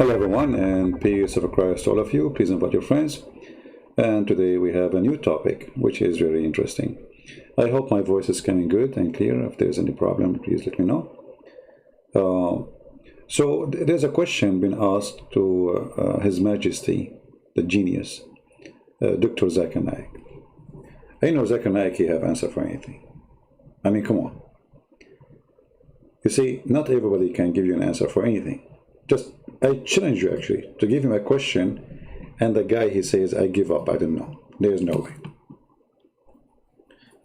Hi everyone, and peace of Christ to all of you. Please invite your friends. And today we have a new topic, which is very interesting. I hope my voice is coming good and clear. If there's any problem, please let me know. So there's a question been asked to His Majesty, the genius, Dr. Zakir Naik. I know Zakir Naik, he have answer for anything. I mean, come on. You see, not everybody can give you an answer for anything. Just, I challenge you actually to give him a question, and the guy, he says, I give up, I don't know. There's no way.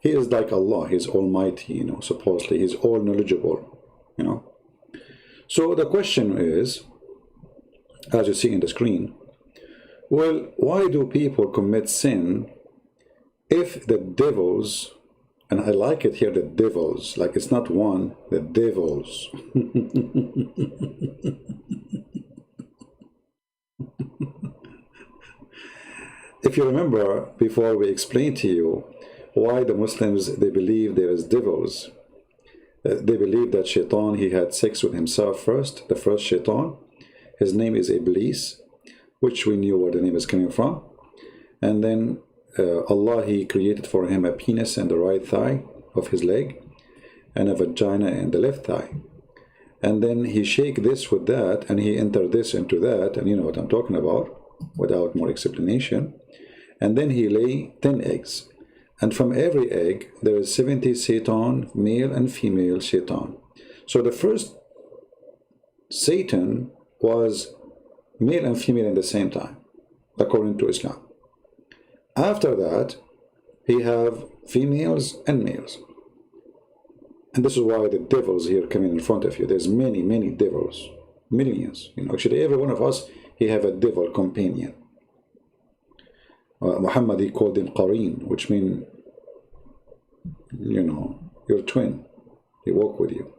He is like Allah, he's almighty, supposedly, he's all knowledgeable, So the question is, as you see in the screen, well, why do people commit sin if the devils, and I like it here, the devils, like it's not one, the devils. If you remember, before we explained to you why the Muslims, they believe there is devils. They believe that Shaitan, he had sex with himself first, the first Shaitan. His name is Iblis, which we knew where the name is coming from. And then Allah, he created for him a penis in the right thigh of his leg and a vagina in the left thigh. And then he shake this with that and he enter this into that, and you know what I'm talking about, without more explanation. And then he lay 10 eggs. And from every egg, there is 70 Satan, male and female Satan. So the first Satan was male and female at the same time, according to Islam. After that, he have females and males. And this is why the devils here coming in front of you. There's many, many devils, millions. Actually, every one of us, he have a devil companion. Muhammad, he called him Qareen, which means, your twin. He walk with you.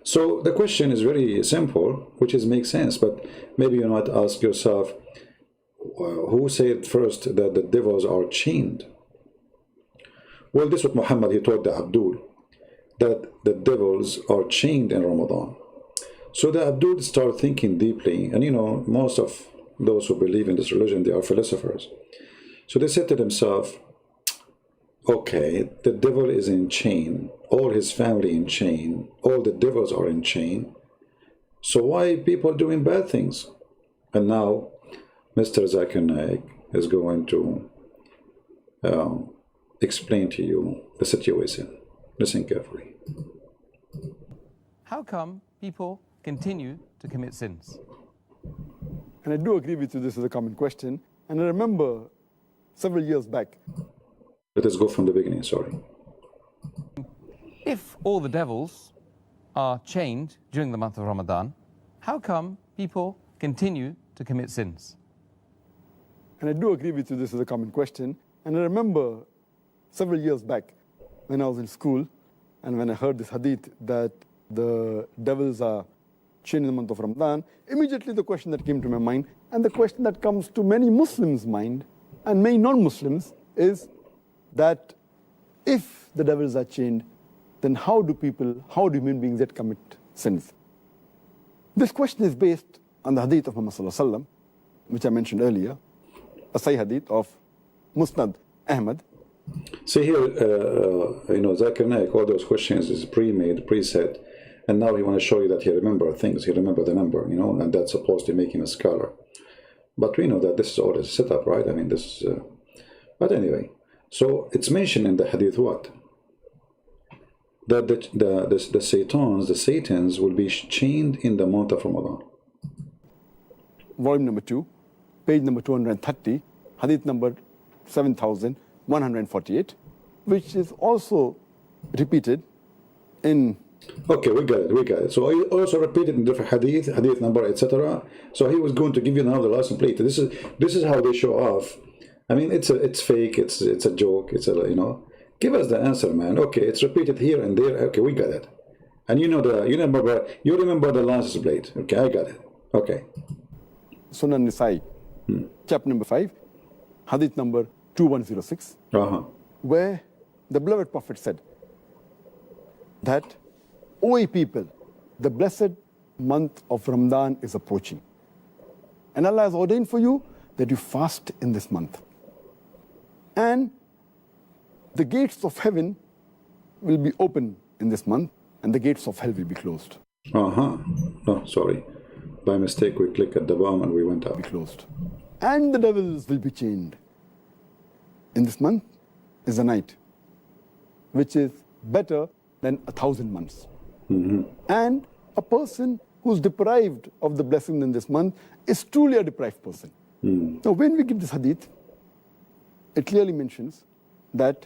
So the question is very simple, which makes sense, but maybe you might ask yourself, who said first that the devils are chained? Well, this is what Muhammad, he told the Abdul, that the devils are chained in Ramadan. So the Abdul start thinking deeply, and most of those who believe in this religion, they are philosophers. So they said to themselves, okay, the devil is in chain, all his family in chain, all the devils are in chain, so why people doing bad things? And now Mr. Zakir Naik is going to explain to you the situation. Listen carefully. How come people continue to commit sins? And I do agree with you, this is a common question. And I remember several years back. Let us go from the beginning, sorry. If all the devils are chained during the month of Ramadan, how come people continue to commit sins? And I do agree with you, this is a common question. And I remember several years back when I was in school and when I heard this hadith that the devils are chained in the month of Ramadan, immediately the question that came to my mind, and the question that comes to many Muslims' mind and many non-Muslims, is that if the devils are chained, then how do human beings that commit sins? This question is based on the hadith of Muhammad sallallahu alaihi wasallam, which I mentioned earlier, a Sahih hadith of Musnad Ahmad. See here, Zakir Naik, all those questions is pre-made, preset, and now he want to show you that he remember things, he remember the number, and that's supposed to make him a scholar. But we know that this is all a setup, right? I mean, this is, but anyway, so it's mentioned in the hadith what? That the Satans will be chained in the month of Ramadan. Volume number 2, page number 230, hadith number 7148, which is also repeated in... Okay, we got it. So he also repeated in different hadith number, etc. So he was going to give you now the license plate. This is how they show off. I mean, it's fake. It's a joke. Give us the answer, man. Okay, it's repeated here and there. Okay, we got it. And you remember the license plate. Okay, I got it. Okay. Sunan Nisai, chapter number 5, hadith number 2106, where the beloved Prophet said that, O ye people, the blessed month of Ramadan is approaching. And Allah has ordained for you that you fast in this month. And the gates of heaven will be open in this month, and the gates of hell will be closed. No, sorry. By mistake, we clicked at the bottom and we went up. Be closed. And the devils will be chained. In this month is a night, which is better than 1,000 months. And a person who's deprived of the blessing in this month is truly a deprived person. Now, when we give this hadith, it clearly mentions that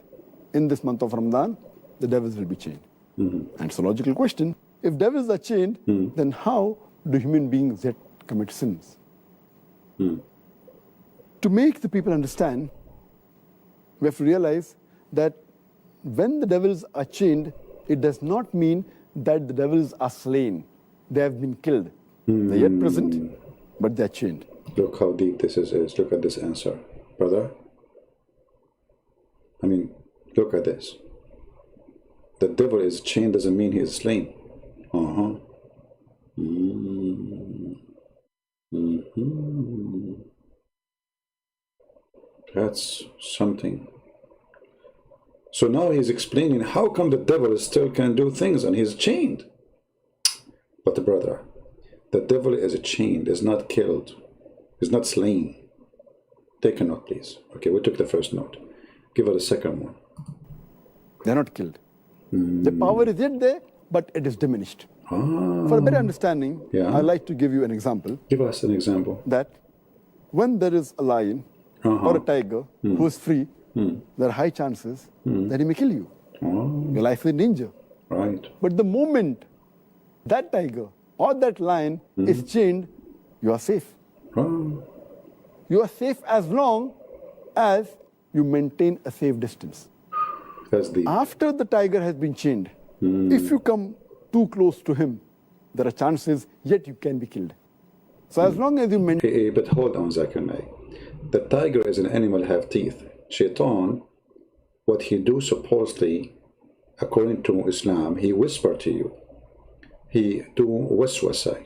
in this month of Ramadan, the devils will be chained. And it's a logical question. If devils are chained, then how do human beings yet commit sins? To make the people understand, we have to realize that when the devils are chained, it does not mean that the devils are slain. They have been killed. They're yet present, but they're chained. Look how deep this is. Look at this answer, brother. I mean, look at this. The devil is chained doesn't mean he is slain. That's something. So now he's explaining how come the devil still can do things and he's chained. But brother, the devil is chained, is not killed, is not slain. Take a note, please. Okay, we took the first note. Give us the second one. They're not killed. The power is yet there, but it is diminished. For a better understanding, I'd like to give you an example. Give us an example. That when there is a lion or a tiger who is free, there are high chances that he may kill you. Your life is in danger. Right. But the moment that tiger or that lion is chained, you are safe. You are safe as long as you maintain a safe distance. That's the... After the tiger has been chained, if you come too close to him, there are chances yet you can be killed. So as long as you maintain... But hold on, Zakir Naik. The tiger is an animal have teeth. Shaitan, what he do supposedly, according to Islam, he whisper to you. He do waswasa.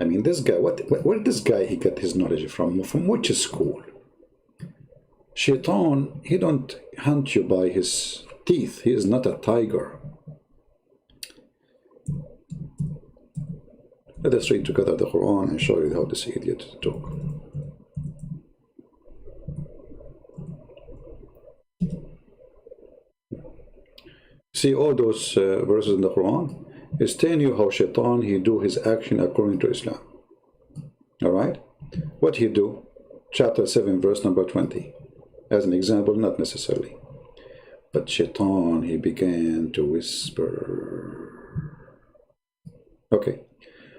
I mean, this guy, where this guy he got his knowledge from? From which school? Shaitan, he don't hunt you by his teeth. He is not a tiger. Let us read together the Quran and show you how this idiot talk. See all those verses in the Quran is telling you how Shaitan he do his action according to Islam. All right, what he do? Chapter 7, verse number 20. As an example, not necessarily. But Shaitan, he began to whisper. Okay,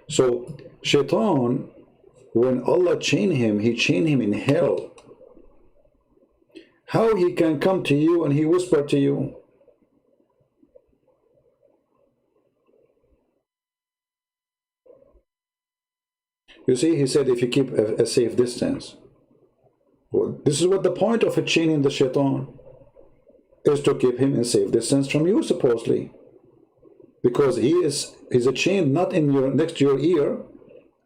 so Shaitan, when Allah chained him, he chained him in hell. How he can come to you and he whisper to you? You see, he said if you keep a safe distance. Well, this is what the point of a chaining the Shaitan is, to keep him in safe distance from you, supposedly. Because he's a chain not in your next to your ear.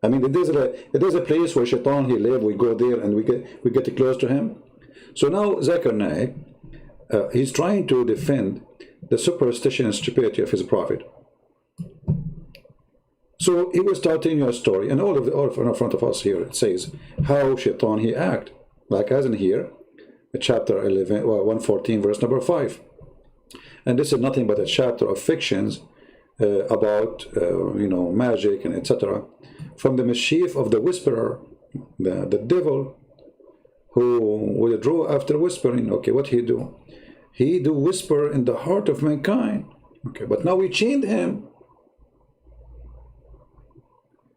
I mean, it is a place where Shaitan he live. We go there and we get close to him. So now Zakir Naik, he's trying to defend the superstition and stupidity of his prophet. So he was starting a story, and all in front of us here it says how Shaitan he act, like as in here, chapter 11, 114, verse number 5. And this is nothing but a chapter of fictions about magic and etc. From the mischief of the whisperer, the devil, who will draw after whispering. Okay, what he do? He do whisper in the heart of mankind. Okay, but now we chained him.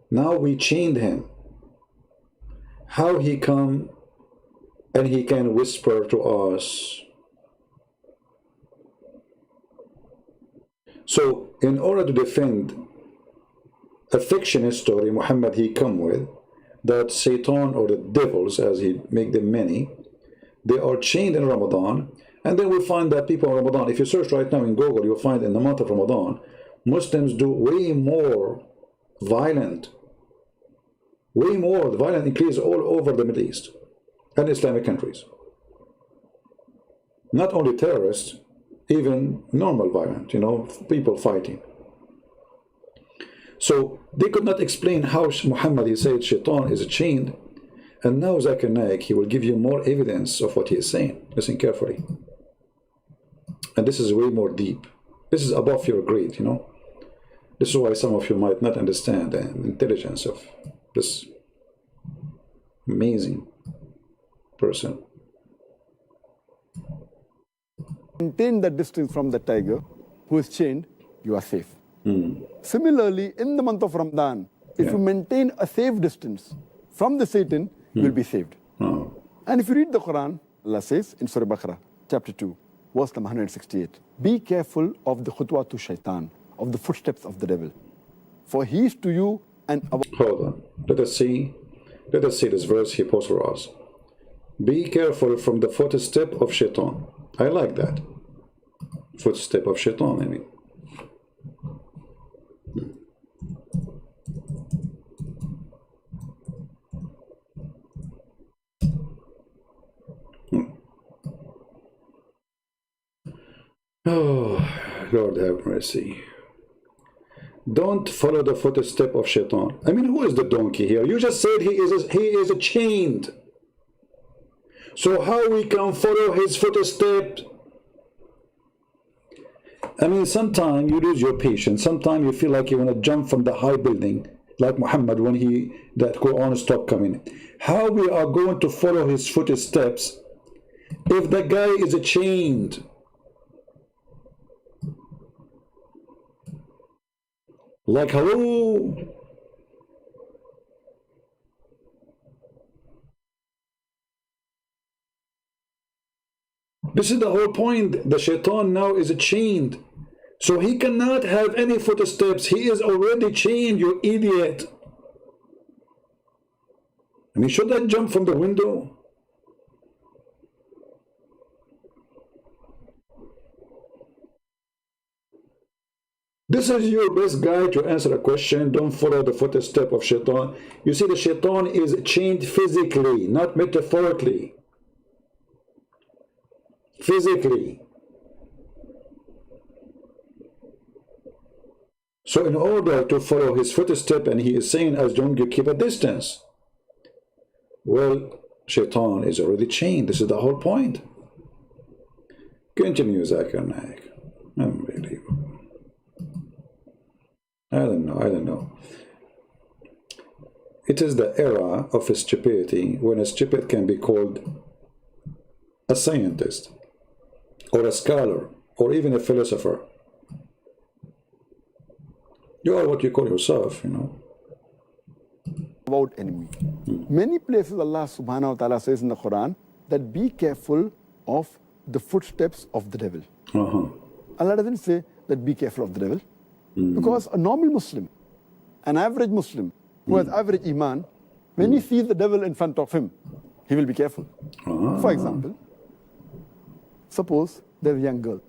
Now we chained him. How he come and he can whisper to us? So in order to defend a fictionist story Muhammad he come with, that Satan or the devils, as he make them many, they are chained in Ramadan. And then we find that people in Ramadan, if you search right now in Google, you'll find in the month of Ramadan, Muslims do way more violent, way more violent increase all over the Middle East and Islamic countries. Not only terrorists, even normal violent, people fighting. So they could not explain how Muhammad, he said Shaitan is chained, and now Zakir Naik, he will give you more evidence of what he is saying. Listen carefully. And this is way more deep. This is above your grade, This is why some of you might not understand the intelligence of this amazing person. Maintain that distance from the tiger who is chained, you are safe. Similarly, in the month of Ramadan, if you maintain a safe distance from the Satan, you will be saved. And if you read the Quran, Allah says in Surah Baqarah, chapter 2, verse number 168, be careful of the khutwatu shaitan, of the footsteps of the devil. For he is to you an... Hold on. Let us see this verse he posed for us. Be careful from the footstep of shaitan. I like that. Footstep of shaitan, I mean. Oh, Lord have mercy. Don't follow the footstep of shaitan. I mean, who is the donkey here? You just said he is chained. So how we can follow his footsteps? I mean, sometimes you lose your patience. Sometimes you feel like you want to jump from the high building, like Muhammad when that Quran stopped coming. How we are going to follow his footsteps if the guy is chained? Like, hello? This is the whole point. The shaitan now is chained. So he cannot have any footsteps. He is already chained, you idiot. I mean, should I jump from the window? This is your best guy to answer a question. Don't follow the footstep of shaitan. You see, the shaitan is chained physically, not metaphorically. Physically. So in order to follow his footstep, and he is saying, as long you keep a distance. Well, shaitan is already chained. This is the whole point. Continue, Zakir Naik. Unbelievable. I don't know. It is the era of stupidity when a stupid can be called a scientist or a scholar or even a philosopher. You are what you call yourself, About enemy. Many places Allah subhanahu wa ta'ala says in the Quran that be careful of the footsteps of the devil. Allah doesn't say that be careful of the devil. Because a normal Muslim, an average Muslim who has average iman, when he sees the devil in front of him, he will be careful. For example, suppose there's a young girl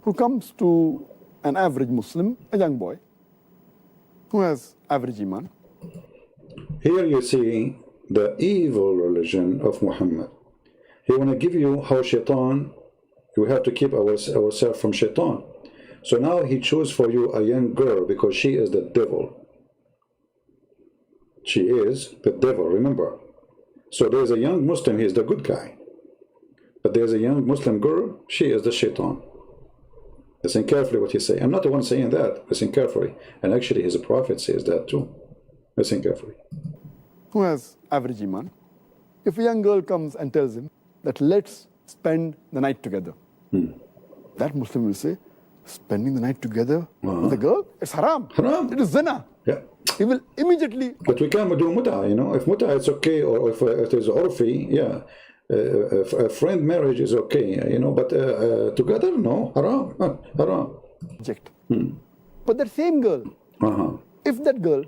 who comes to an average Muslim, a young boy, who has average iman. Here you see the evil religion of Muhammad. He want to give you how shaitan, we have to keep ourselves from shaitan. So now he chose for you a young girl because she is the devil. She is the devil, remember. So there's a young Muslim, he is the good guy. But there's a young Muslim girl, she is the shaitan. Listen carefully what he says. I'm not the one saying that. Listen carefully. And actually his prophet says that too. Listen carefully. Who has average iman? If a young girl comes and tells him that let's spend the night together, that Muslim will say, spending the night together with a girl? It's haram. Haram. It is zina. Yeah. He will immediately... But we can do mut'a, If mut'a it's okay, or if it is urfi, yeah. A friend marriage is okay, but together, no. Haram. Haram. Reject. But that same girl, if that girl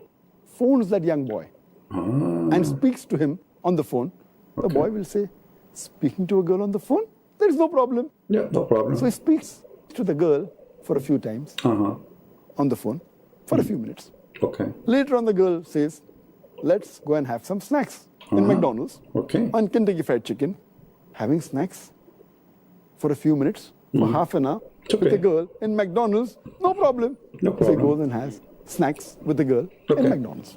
phones that young boy and speaks to him on the phone, the boy will say, speaking to a girl on the phone? There is no problem. Yeah, no problem. So he speaks to the girl for a few times on the phone for a few minutes. Okay. Later on, the girl says, let's go and have some snacks in McDonald's. Okay. On Kentucky Fried Chicken, having snacks for a few minutes, for half an hour, It's okay. with a girl in McDonald's, no problem. No So problem. he goes and has snacks with the girl Okay. in McDonald's.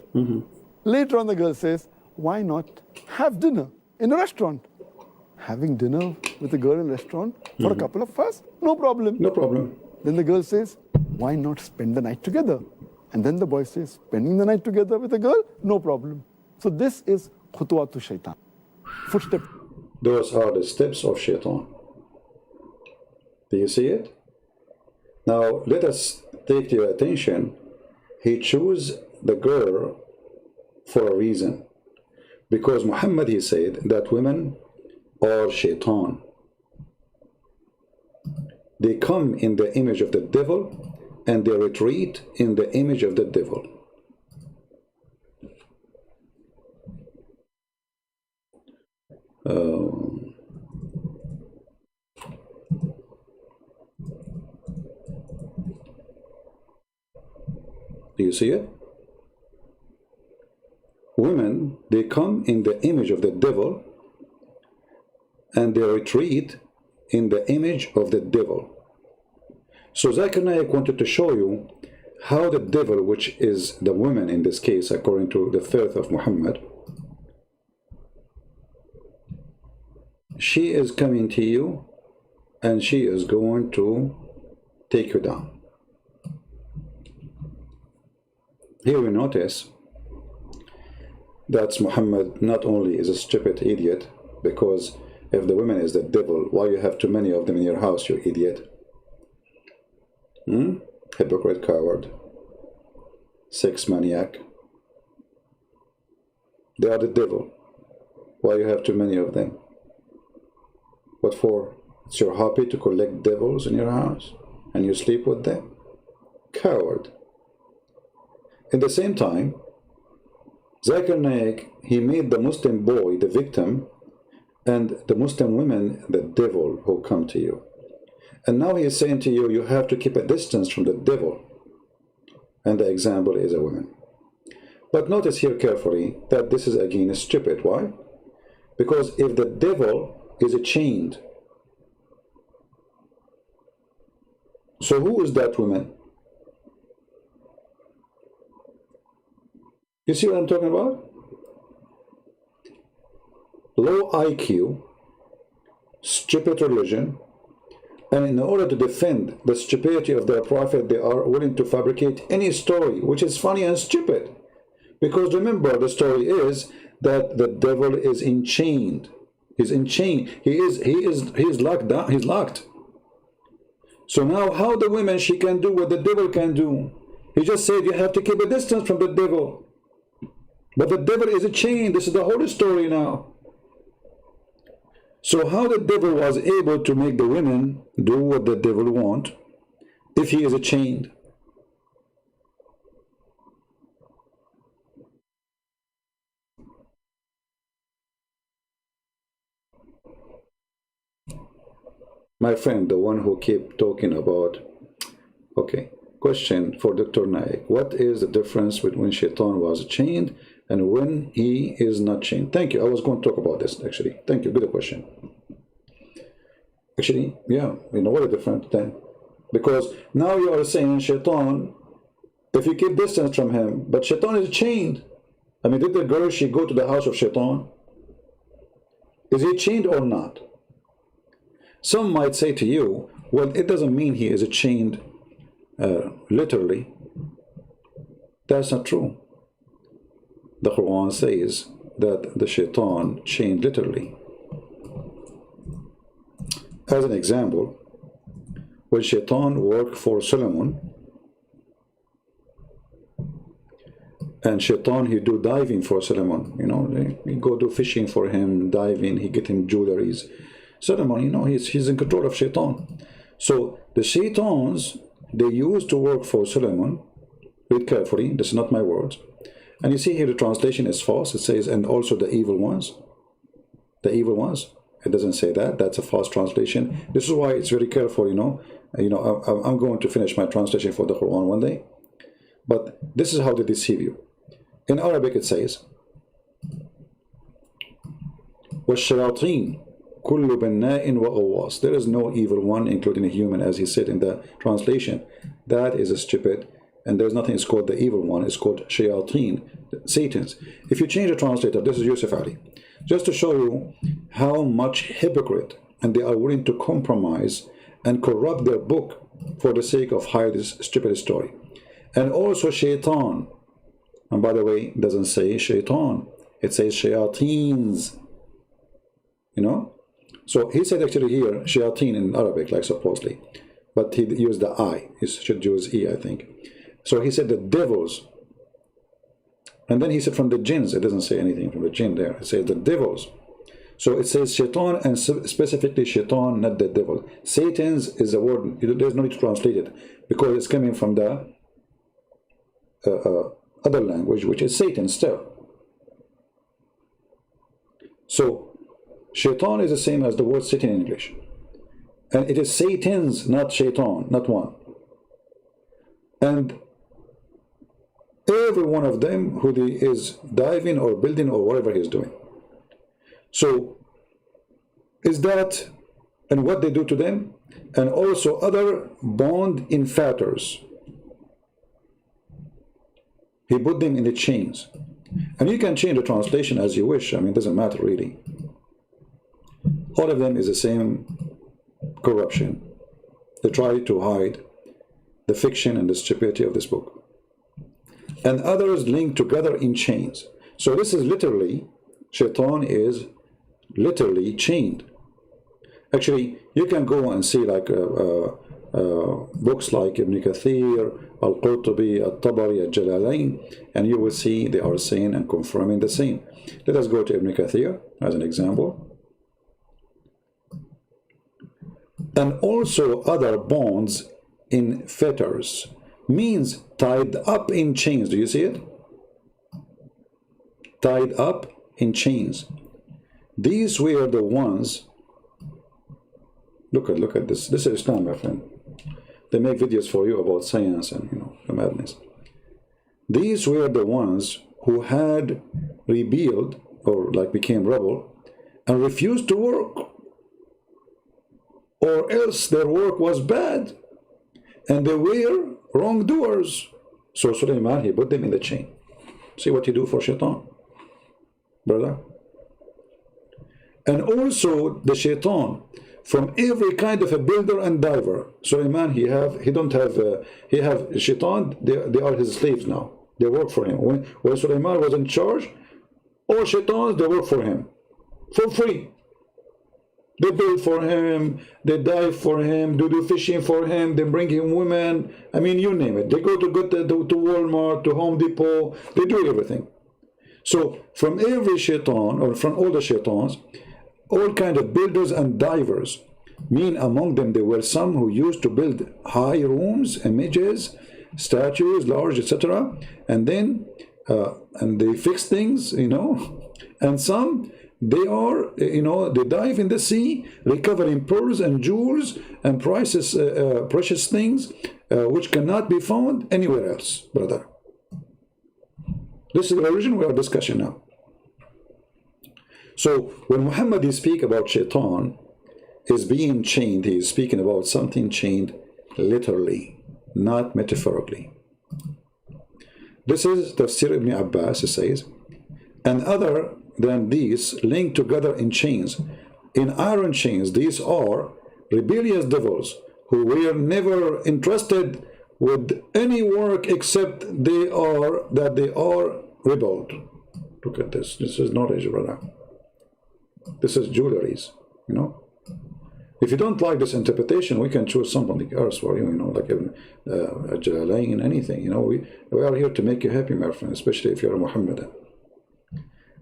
Later on, the girl says, why not have dinner in a restaurant? Having dinner with a girl in a restaurant for a couple of hours, no problem. No problem. Then the girl says, why not spend the night together? And then the boy says, spending the night together with a girl, no problem. So this is khutuwatu shaitan, footstep. Those are the steps of shaitan. Do you see it? Now, let us take to your attention. He chose the girl for a reason. Because Muhammad, he said that women are shaitan. They come in the image of the devil and they retreat in the image of the devil. Do you see it? Women, they come in the image of the devil and they retreat in the image of the devil. So Zakir Naik wanted to show you how the devil, which is the woman in this case, according to the faith of Muhammad, she is coming to you and she is going to take you down. Here we notice that Muhammad not only is a stupid idiot, because if the woman is the devil, why you have too many of them in your house, you idiot? Hypocrite, coward, sex maniac. They are the devil. Why you have too many of them? What for? It's your hobby to collect devils in your house and you sleep with them? Coward. At the same time, Zakir Naik, he made the Muslim boy the victim and the Muslim women the devil who come to you. And now he is saying to you, you have to keep a distance from the devil. And the example is a woman. But notice here carefully that this is again stupid. Why? Because if the devil is chained, so who is that woman? You see what I'm talking about? Low IQ, stupid religion, and in order to defend the stupidity of their prophet, they are willing to fabricate any story which is funny and stupid. Because remember, the story is that the devil is enchained. He's enchained. He's locked down. He's locked. So now, how the woman, she can do what the devil can do? He just said you have to keep a distance from the devil. But the devil is chained. This is the whole story now. So how the devil was able to make the women do what the devil want if he is chained? My friend, the one who keep talking about, okay, question for Dr. Naik. What is the difference between shaitan was chained and when he is not chained? Thank you. I was going to talk about this actually. Thank you. Good question. Actually, yeah, you know what a different then. Because now you are saying shaitan, if you keep distance from him, but shaitan is chained. I mean, did the girl, she go to the house of shaitan? Is he chained or not? Some might say to you, well, it doesn't mean he is chained literally. That's not true. The Quran says that the shaitan chained literally. As an example, when shaitan worked for Solomon, and shaitan, he do diving for Solomon, you know, he go do fishing for him, diving, he get him jewelries. Solomon, you know, he's in control of shaitan. So the shaitans, they used to work for Solomon. Read carefully, this is not my words. And you see here the translation is false. It says, and also the evil ones. The evil ones. It doesn't say that. That's a false translation. This is why it's very careful, you know. I'm going to finish my translation for the Quran one day. But this is how they deceive you. In Arabic it says, وَالشَّيَاطِينَ كُلُّ بَنَّاءٍ وَغَوَّاصٍ. There is no evil one, including a human, as he said in the translation. That is a stupid, and there's nothing, it's called the evil one, it's called shayateen, Satan's. If you change the translator, this is Yusuf Ali, just to show you how much hypocrite, and they are willing to compromise and corrupt their book for the sake of hide this stupid story. And also shaitan, and by the way, it doesn't say shaitan, it says shayateens, you know. So he said actually here shayateen in Arabic, like supposedly, but he used the I, he should use E, I think. So he said the devils, and then he said from the jinns. It doesn't say anything from the jinn there, it says the devils. So it says shaitan, and specifically shaitan, not the devil. Satan's is a word, there's no need to translate it, because it's coming from the other language, which is Satan still. So shaitan is the same as the word Satan in English, and it is Satan's, not shaitan, not one. And every one of them who is diving or building or whatever he's doing. So is that, and what they do to them, and also other bond in fetters. He put them in the chains. And you can change the translation as you wish. I mean, it doesn't matter really. All of them is the same corruption. They try to hide the fiction and the stupidity of this book. And others linked together in chains. So this is literally, shaitan is literally chained. Actually, you can go and see like books like Ibn Kathir, Al-Qurtubi, Al-Tabari, Al-Jalalain, and you will see they are saying and confirming the same. Let us go to Ibn Kathir as an example. And also other bonds in fetters means tied up in chains. Do you see it? Tied up in chains. These were the ones. Look at this. This is Islam, my friend. They make videos for you about science and the madness. These were the ones who had rebelled or like became rebel and refused to work, or else their work was bad and they were wrongdoers. So Sulaiman, he put them in the chain. See what he do for shaitan, brother. And also the shaitan from every kind of a builder and diver. Sulaiman, he have shaitan, they are his slaves now. They work for him. When Sulaiman was in charge, all shaitans, they work for him for free. They build for him, they dive for him, they do fishing for him, they bring him women. I mean, you name it. They go to Walmart, to Home Depot, they do everything. So from every shaitan, or from all the shaitans, all kind of builders and divers, mean among them there were some who used to build high rooms, images, statues, large, etc. And then and they fix things, and some they are, they dive in the sea, recovering pearls and jewels and precious things which cannot be found anywhere else, brother. This is the religion we are discussing now. So when Muhammad speaks about shaitan is being chained, he is speaking about something chained literally, not metaphorically. This is Tafsir Ibn Abbas, it says, and other than these linked together in chains, in iron chains. These are rebellious devils who were never entrusted with any work except they are rebelled. Look at this. This is knowledge, brother. This is jewelries, If you don't like this interpretation, we can choose something else for you, like a Jalalain, anything. We are here to make you happy, my friend, especially if you're a Muhammadan.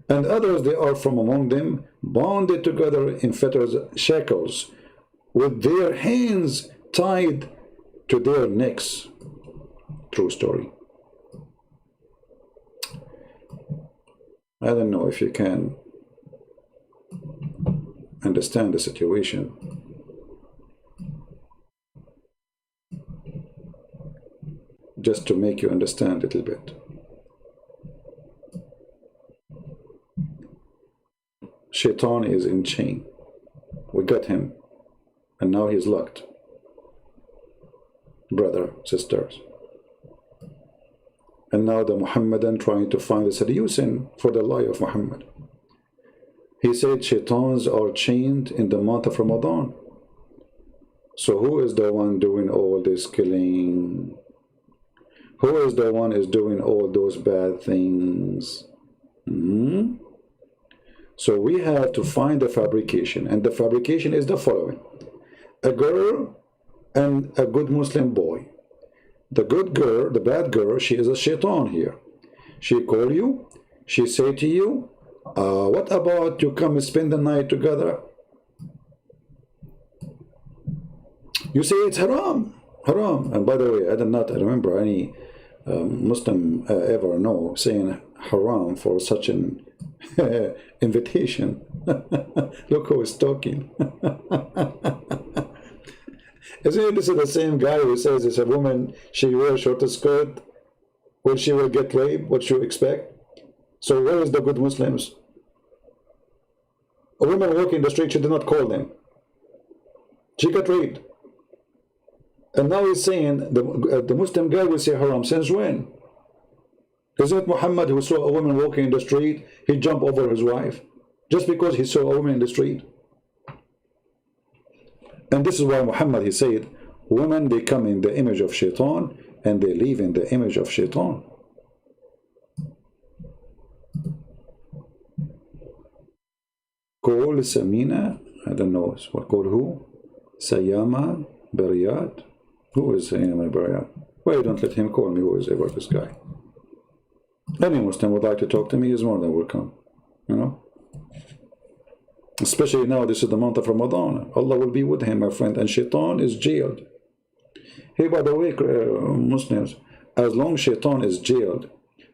And others, they are from among them, bonded together in fetters, shackles, with their hands tied to their necks. True story. I don't know if you can understand the situation. just to make you understand a little bit. Shaitan is in chain. We got him, and now he's locked. Brother, sisters. And now the Muhammadan trying to find a solution for the lie of Muhammad. He said shaitans are chained in the month of Ramadan. So who is the one doing all this killing? Who is the one is doing all those bad things? So we have to find the fabrication, and the fabrication is the following: a girl and a good Muslim boy. The good girl, the bad girl, she is a shaitan here. She call you, she say to you, what about you come spend the night together? You say it's haram, haram. And by the way, I did not remember any Muslim ever know saying haram for such an invitation. Look who is talking. Isn't it this is the same guy who says it's a woman, she wears short skirt, when she will get raped, what you expect? So where is the good Muslims? A woman walking the street, she did not call them. She got raped. And now he's saying, the Muslim guy will say haram. Since when? Isn't it Muhammad who saw a woman walking in the street, he jumped over his wife? Just because he saw a woman in the street. And this is why Muhammad, he said, women, they come in the image of shaitan, and they live in the image of shaitan. Call Samina, I don't know, what call who? Sayama Bariyat. Who is Sayama Bariyat? Why don't let him call me? Who is ever this guy? Any Muslim would like to talk to me, is more than welcome. You know? Especially now, this is the month of Ramadan. Allah will be with him, my friend, and shaitan is jailed. Hey, by the way, Muslims, as long as shaitan is jailed,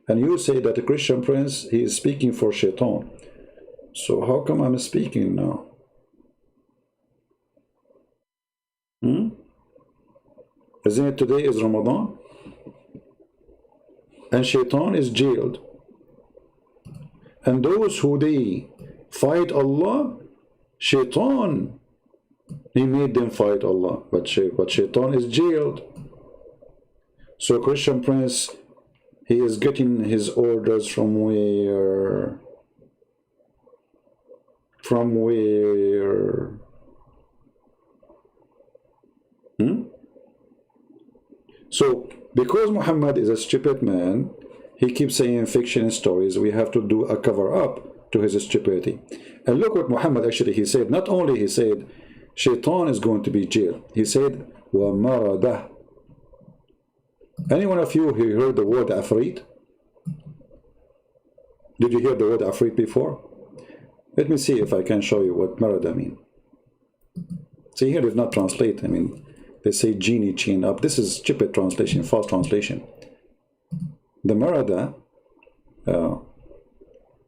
and you say that the Christian prince, he is speaking for shaitan, so how come I'm speaking now? Isn't it today is Ramadan? And shaitan is jailed. And those who they fight Allah, shaitan, he made them fight Allah. But shaitan is jailed. So Christian prince, he is getting his orders from where? From where? So, because Muhammad is a stupid man, he keeps saying fiction and stories. We have to do a cover-up to his stupidity. And look what Muhammad actually, he said. Not only he said, shaitan is going to be jailed. He said, وَمَرَدَهُ. Any one of you who heard the word afrit? Did you hear the word afrit before? Let me see if I can show you what marada mean. See, here did not translate. I mean, they say genie chain up. This is stupid translation, false translation. The marada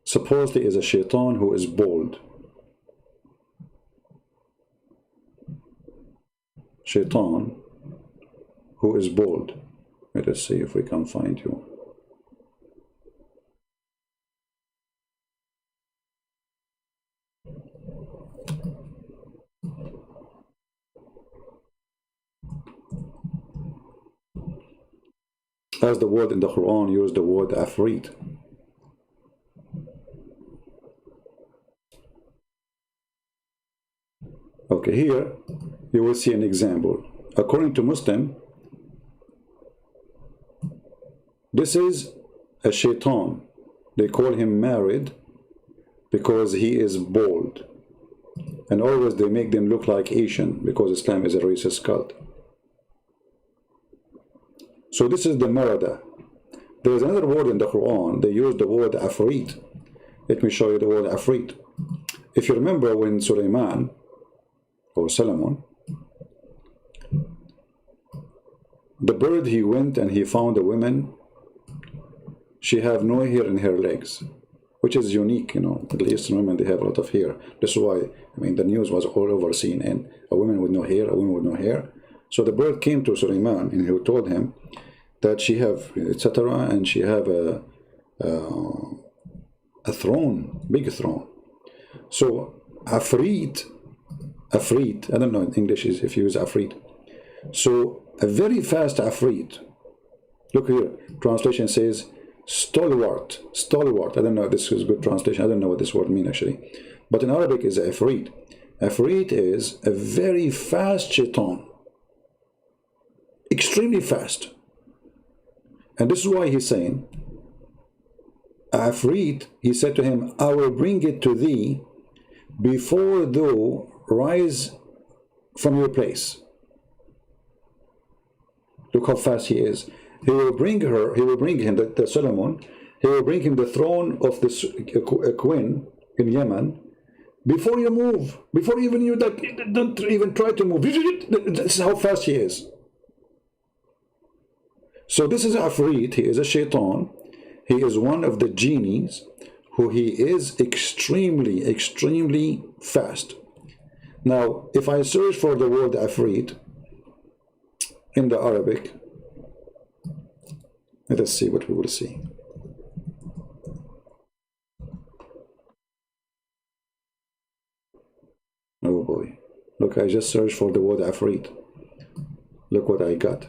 supposedly is a shaitan who is bold. Shaitan who is bold. Let us see if we can find you. As the word in the Quran used the word afrit. Okay, here you will see an example. According to Muslim, this is a shaitan. They call him married because he is bold. And always they make them look like Asian because Islam is a racist cult. So this is the marada. There is another word in the Quran. They use the word afrit. Let me show you the word afrit. If you remember when Sulaiman or Solomon, the bird, he went and he found a woman. She have no hair in her legs, which is unique, you know. Middle Eastern women, they have a lot of hair. That's why, I mean, the news was all over CNN. A woman with no hair, a woman with no hair. So the bird came to Sulaiman and he told him, that she have etc., and she have a throne, big throne. So afrit, I don't know in English is if you use afrit. So a very fast afrit. Look here, translation says stalwart. I don't know if this is a good translation. I don't know what this word means actually. But in Arabic is afrit. Afrit is a very fast shaitan. Extremely fast. And this is why he's saying, Afrit, he said to him, I will bring it to thee before thou rise from your place. Look how fast he is. He will bring him, the Solomon, he will bring him the throne of this queen in Yemen before you move, before even you don't even try to move. This is how fast he is. So this is Afrit, he is a shaitan. He is one of the genies who he is extremely, extremely fast. Now, if I search for the word Afrit in the Arabic, let us see what we will see. Oh boy. Look, I just searched for the word Afrit. Look what I got.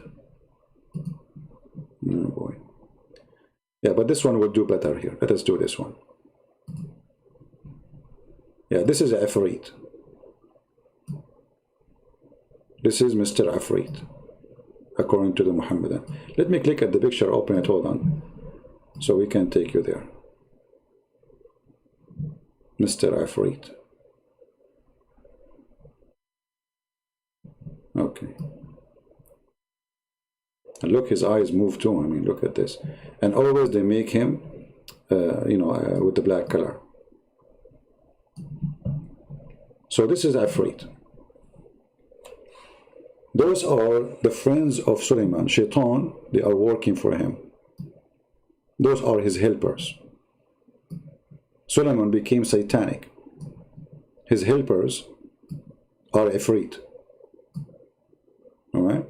Oh boy. Yeah, but this one will do better here. Let us do this one. Yeah, this is Afrit. This is Mr. Afrit, according to the Muhammadan. Let me click at the picture, open it, hold on, so we can take you there. Mr. Afrit. Okay. And look, his eyes move too. I mean, look at this. And always they make him, with the black color. So this is Afrit. Those are the friends of Suleiman. Shaitan, they are working for him. Those are his helpers. Suleiman became satanic. His helpers are Afrit. All right?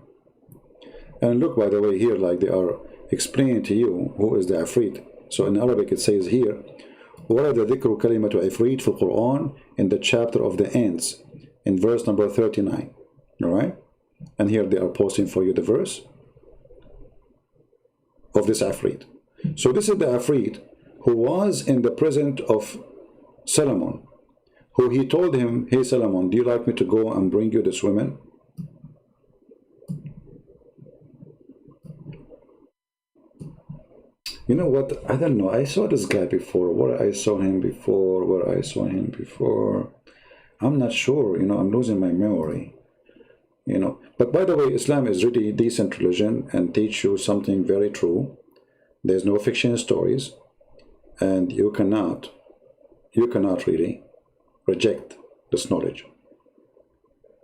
And look, by the way, here, like they are explaining to you who is the Afrit. So in Arabic it says here, وَرَدَ ذِكْرُ كَلِمَةُ عِفْرِيت في القرآن, in the chapter of the ants, in verse number 39. All right? And here they are posting for you the verse of this Afrit. So this is the Afrit who was in the presence of Solomon, who he told him, hey Solomon, do you like me to go and bring you this woman? You know what? I don't know. I saw this guy before. Where I saw him before. I'm not sure. I'm losing my memory. But by the way, Islam is really a decent religion and teach you something very true. There's no fiction stories, and you cannot really reject this knowledge.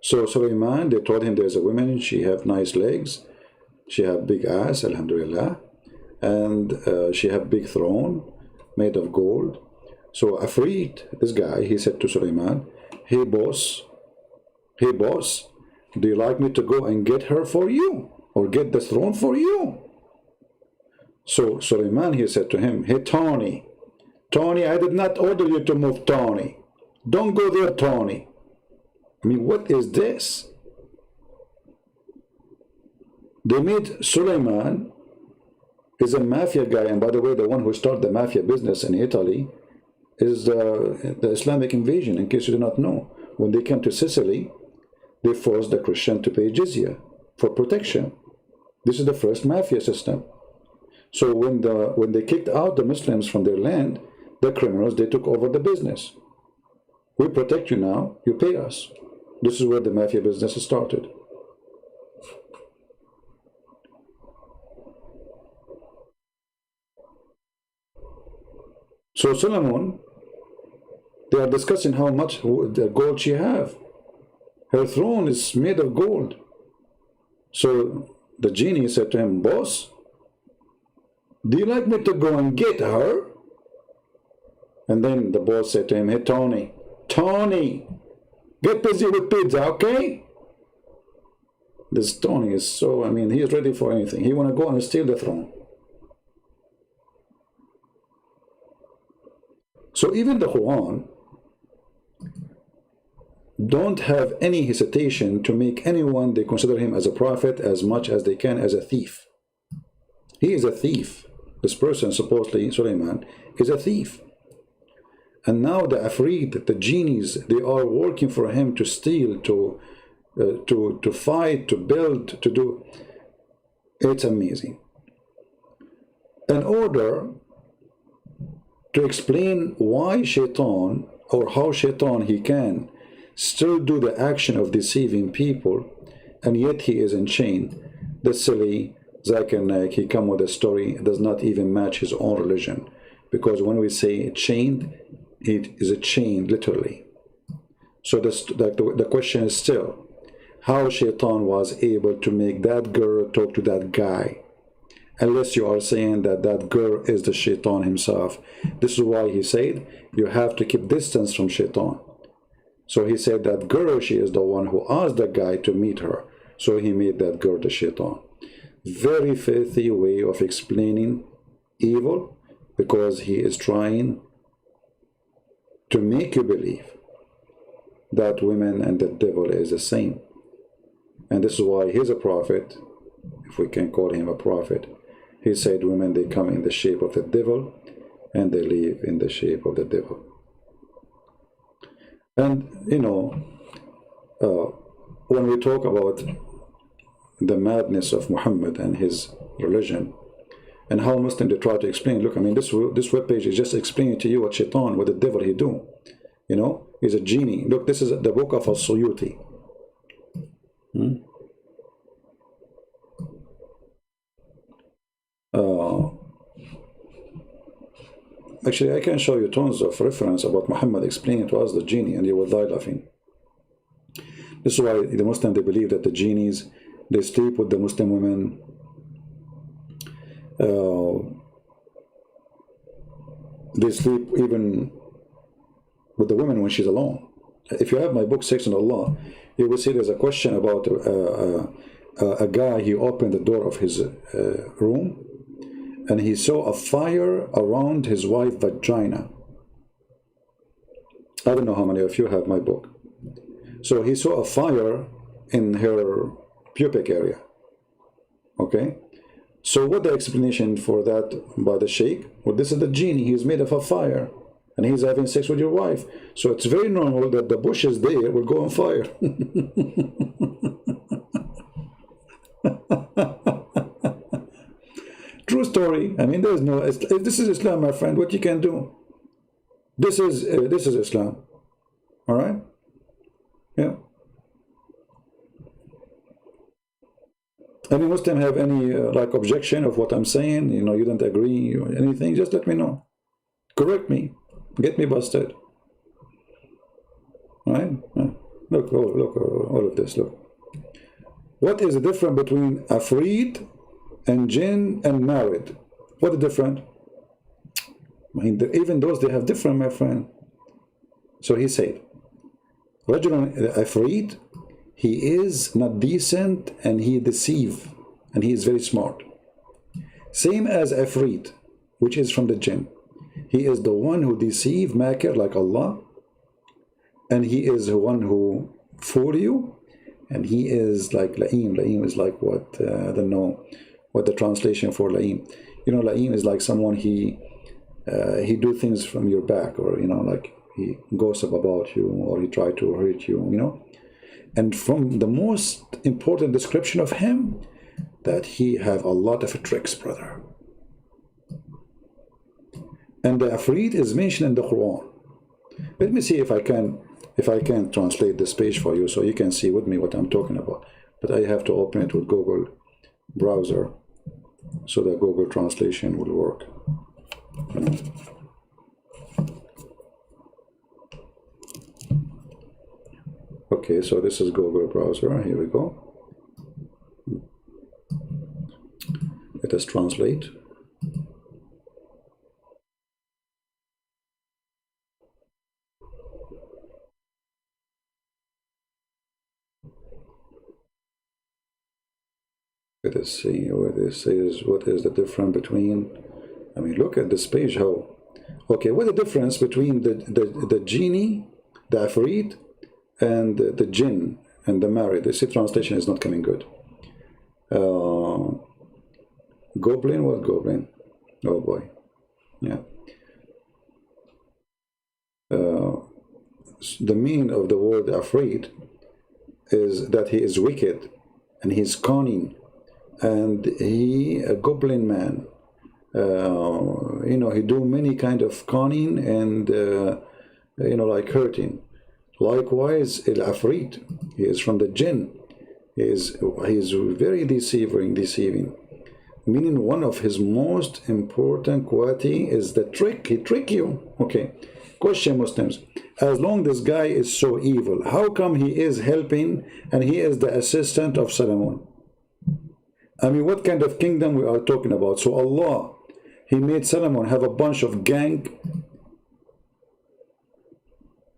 So Sulaiman, they told him there's a woman, she have nice legs, she have big ass, alhamdulillah, and she have big throne made of gold. So Afrit, this guy, he said to Sulaiman, hey boss, do you like me to go and get her for you, or get the throne for you? So Sulaiman, he said to him, hey Tony, I did not order you to move, Tony. Don't go there, Tony. I mean, what is this? They made Sulaiman is a mafia guy, and by the way, the one who started the mafia business in Italy is the Islamic invasion, in case you do not know. When they came to Sicily, they forced the Christian to pay jizya for protection. This is the first mafia system. So when they kicked out the Muslims from their land, the criminals, they took over the business. We protect you now, you pay us. This is where the mafia business started. So Solomon, they are discussing how much the gold she have. Her throne is made of gold. So the genie said to him, boss, do you like me to go and get her? And then the boss said to him, hey Tony, get busy with pizza, okay? This Tony is so, I mean, he's ready for anything. He want to go and steal the throne. So even the Quran don't have any hesitation to make anyone they consider him as a prophet as much as they can as a thief. He is a thief. This person, supposedly Suleiman, is a thief. And now the Afreed, the genies, they are working for him to steal, to fight, to build, to do. It's amazing. In order to explain why Shaitan, or how Shaitan he can still do the action of deceiving people, and yet he is in chain, the silly Zakir Naik, he come with a story that does not even match his own religion. Because when we say chained, it is a chain literally. So the question is still, how Shaitan was able to make that girl talk to that guy, unless you are saying that that girl is the Shaitan himself. This is why he said you have to keep distance from Shaitan. So he said that girl, she is the one who asked the guy to meet her. So he made that girl the Shaitan. Very filthy way of explaining evil, because he is trying to make you believe that women and the devil is the same. And this is why he's a prophet, if we can call him a prophet. He said women, they come in the shape of the devil and they live in the shape of the devil. And you know, when we talk about the madness of Muhammad and his religion, and how Muslims they try to explain, look, I mean, this webpage is just explaining to you what Shaitan, what the devil he do. You know, he's a genie. Look, this is the book of Al-Suyuti. Actually, I can show you tons of reference about Muhammad explaining to us the genie, and you will die laughing. This is why the Muslims, they believe that the genies, they sleep with the Muslim women. They sleep even with the woman when she's alone. If you have my book, Section Allah, you will see there's a question about a guy. He opened the door of his room, and he saw a fire around his wife's vagina. I don't know how many of you have my book. So he saw a fire in her pubic area. Okay? So what the explanation for that by the sheikh? Well, this is the genie. He's made of a fire, and he's having sex with your wife. So it's very normal that the bushes there will go on fire. True story. I mean, there's no. This is Islam, my friend. What you can do? This is Islam. All right. Yeah. Any Muslim have any like objection of what I'm saying? You know, you don't agree or anything? Just let me know. Correct me. Get me busted. All right. Look, all of this. Look. What is the difference between Afreed and Jinn and married? What is different? I mean, even those, they have different, my friend. So he said, Rajulun Afreed, he is not decent and he deceive, and he is very smart. Same as Afreed, which is from the Jinn. He is the one who deceive, makir, like Allah, and he is the one who fool you, and he is like La'im. La'im is like what, I don't know what the translation for La'im. You know, La'im is like someone, he do things from your back, or, you know, like he gossip about you, or he try to hurt you, you know. And from the most important description of him, that he have a lot of tricks, brother. And the Afreed is mentioned in the Quran. Let me see if I can translate this page for you, so you can see with me what I'm talking about. But I have to open it with Google browser, so that Google translation will work. Okay, so this is Google browser. Here we go. Let us translate. Let us see what this is. What is the difference between? I mean, look at this page. How? Okay, what's the difference between the genie, the afrit, and the jinn and the married? The translation is not coming good. Goblin, what goblin? Oh boy, yeah. The meaning of the word afraid is that he is wicked and he's cunning, and he a goblin man. You know, he do many kind of cunning and you know, like hurting. Likewise, el afrit, he is from the jinn. He is very deceiving. Meaning one of his most important quality is the trick. He trick you. Okay. Question, Muslims. As long this guy is so evil, how come he is helping and he is the assistant of Solomon? I mean, what kind of kingdom we are talking about? So Allah, he made Solomon have a bunch of gang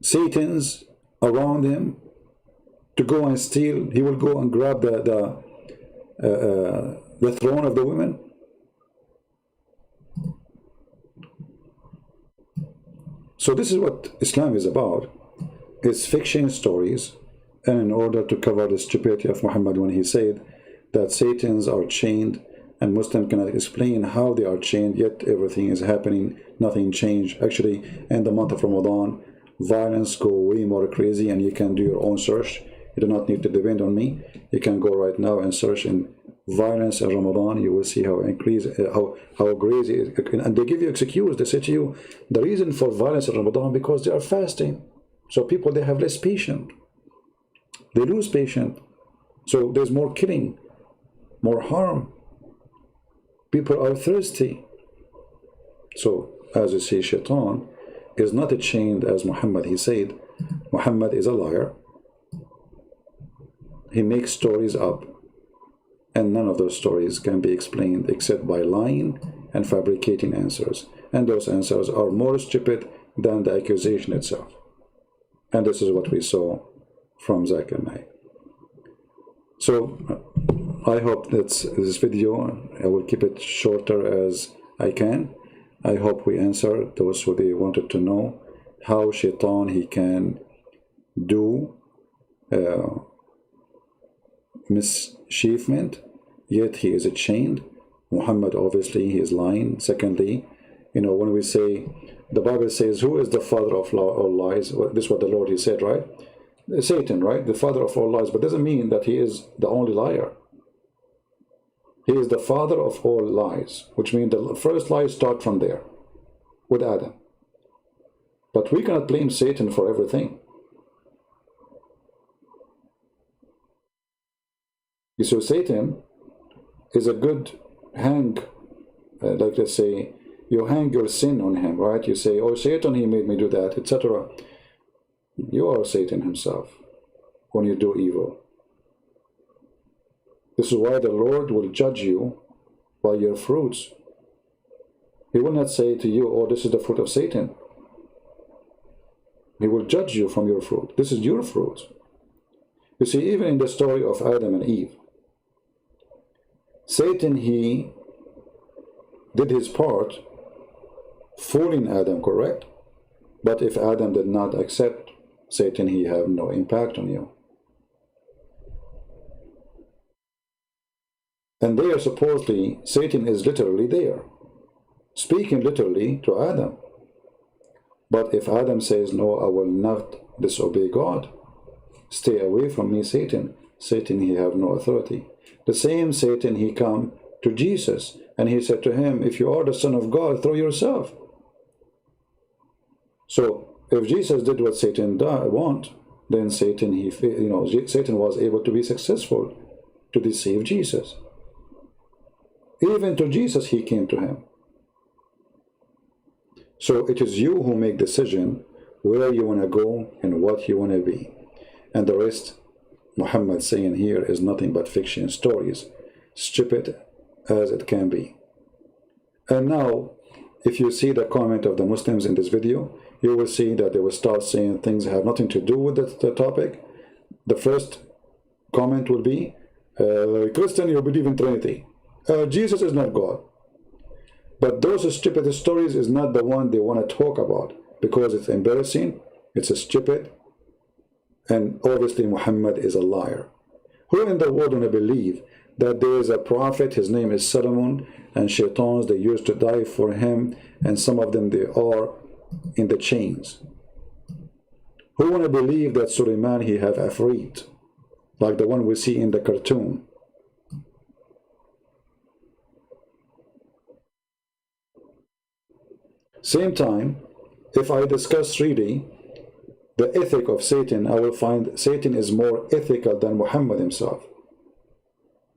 Satans around him to go and steal. He will go and grab the throne of the women. So this is what Islam is about. It's fiction stories, and in order to cover the stupidity of Muhammad when he said that Satans are chained and Muslims cannot explain how they are chained, yet everything is happening, nothing changed. Actually, in the month of Ramadan, violence go way more crazy, and you can do your own search. You do not need to depend on me. You can go right now and search in violence in Ramadan. You will see how crazy it is. And they give you excuse. They say to you, the reason for violence in Ramadan because they are fasting. So people, they have less patience. They lose patience. So there's more killing, more harm. People are thirsty. So as you see, Shaitan is not chained as Muhammad. He said Muhammad is a liar. He makes stories up, and none of those stories can be explained except by lying and fabricating answers. And those answers are more stupid than the accusation itself. And this is what we saw from Zakir Naik. So I hope that this video, I will keep it shorter as I can. I hope we answer those who they wanted to know how Shaitan he can do mischievement, yet he is chained. Muhammad, obviously, he is lying. Secondly, you know, when we say, the Bible says, who is the father of all lies? Well, this is what the Lord, he said, right? Satan, right? The father of all lies, but doesn't mean that he is the only liar. He is the father of all lies, which means the first lies start from there, with Adam. But we cannot blame Satan for everything. You see, Satan is a good hang, like let's say, you hang your sin on him, right? You say, oh, Satan, he made me do that, etc. You are Satan himself when you do evil. This is why the Lord will judge you by your fruits. He will not say to you, oh, this is the fruit of Satan. He will judge you from your fruit. This is your fruit. You see, even in the story of Adam and Eve, Satan, he did his part, fooling Adam, correct? But if Adam did not accept Satan, he have no impact on you. And there, supposedly, Satan is literally there, speaking literally to Adam. But if Adam says, no, I will not disobey God, stay away from me, Satan, Satan, he have no authority. The same Satan, he come to Jesus, and he said to him, if you are the Son of God, throw yourself. So, if Jesus did what Satan want, then Satan, Satan was able to be successful to deceive Jesus. Even to Jesus, he came to him. So it is you who make decision where you want to go and what you want to be. And the rest, Muhammad saying here, is nothing but fiction stories, stupid as it can be. And now, if you see the comment of the Muslims in this video, you will see that they will start saying things that have nothing to do with the topic. The first comment will be, Christian, you believe in Trinity. Jesus is not God. But those stupid stories is not the one they want to talk about, because it's embarrassing, it's stupid, and obviously Muhammad is a liar. Who in the world want to believe that there is a prophet, his name is Solomon, and shaitans, they used to die for him, and some of them, they are in the chains? Who want to believe that Suleiman, he have Afrit, like the one we see in the cartoon? Same time, if I discuss really the ethic of Satan, I will find Satan is more ethical than Muhammad himself.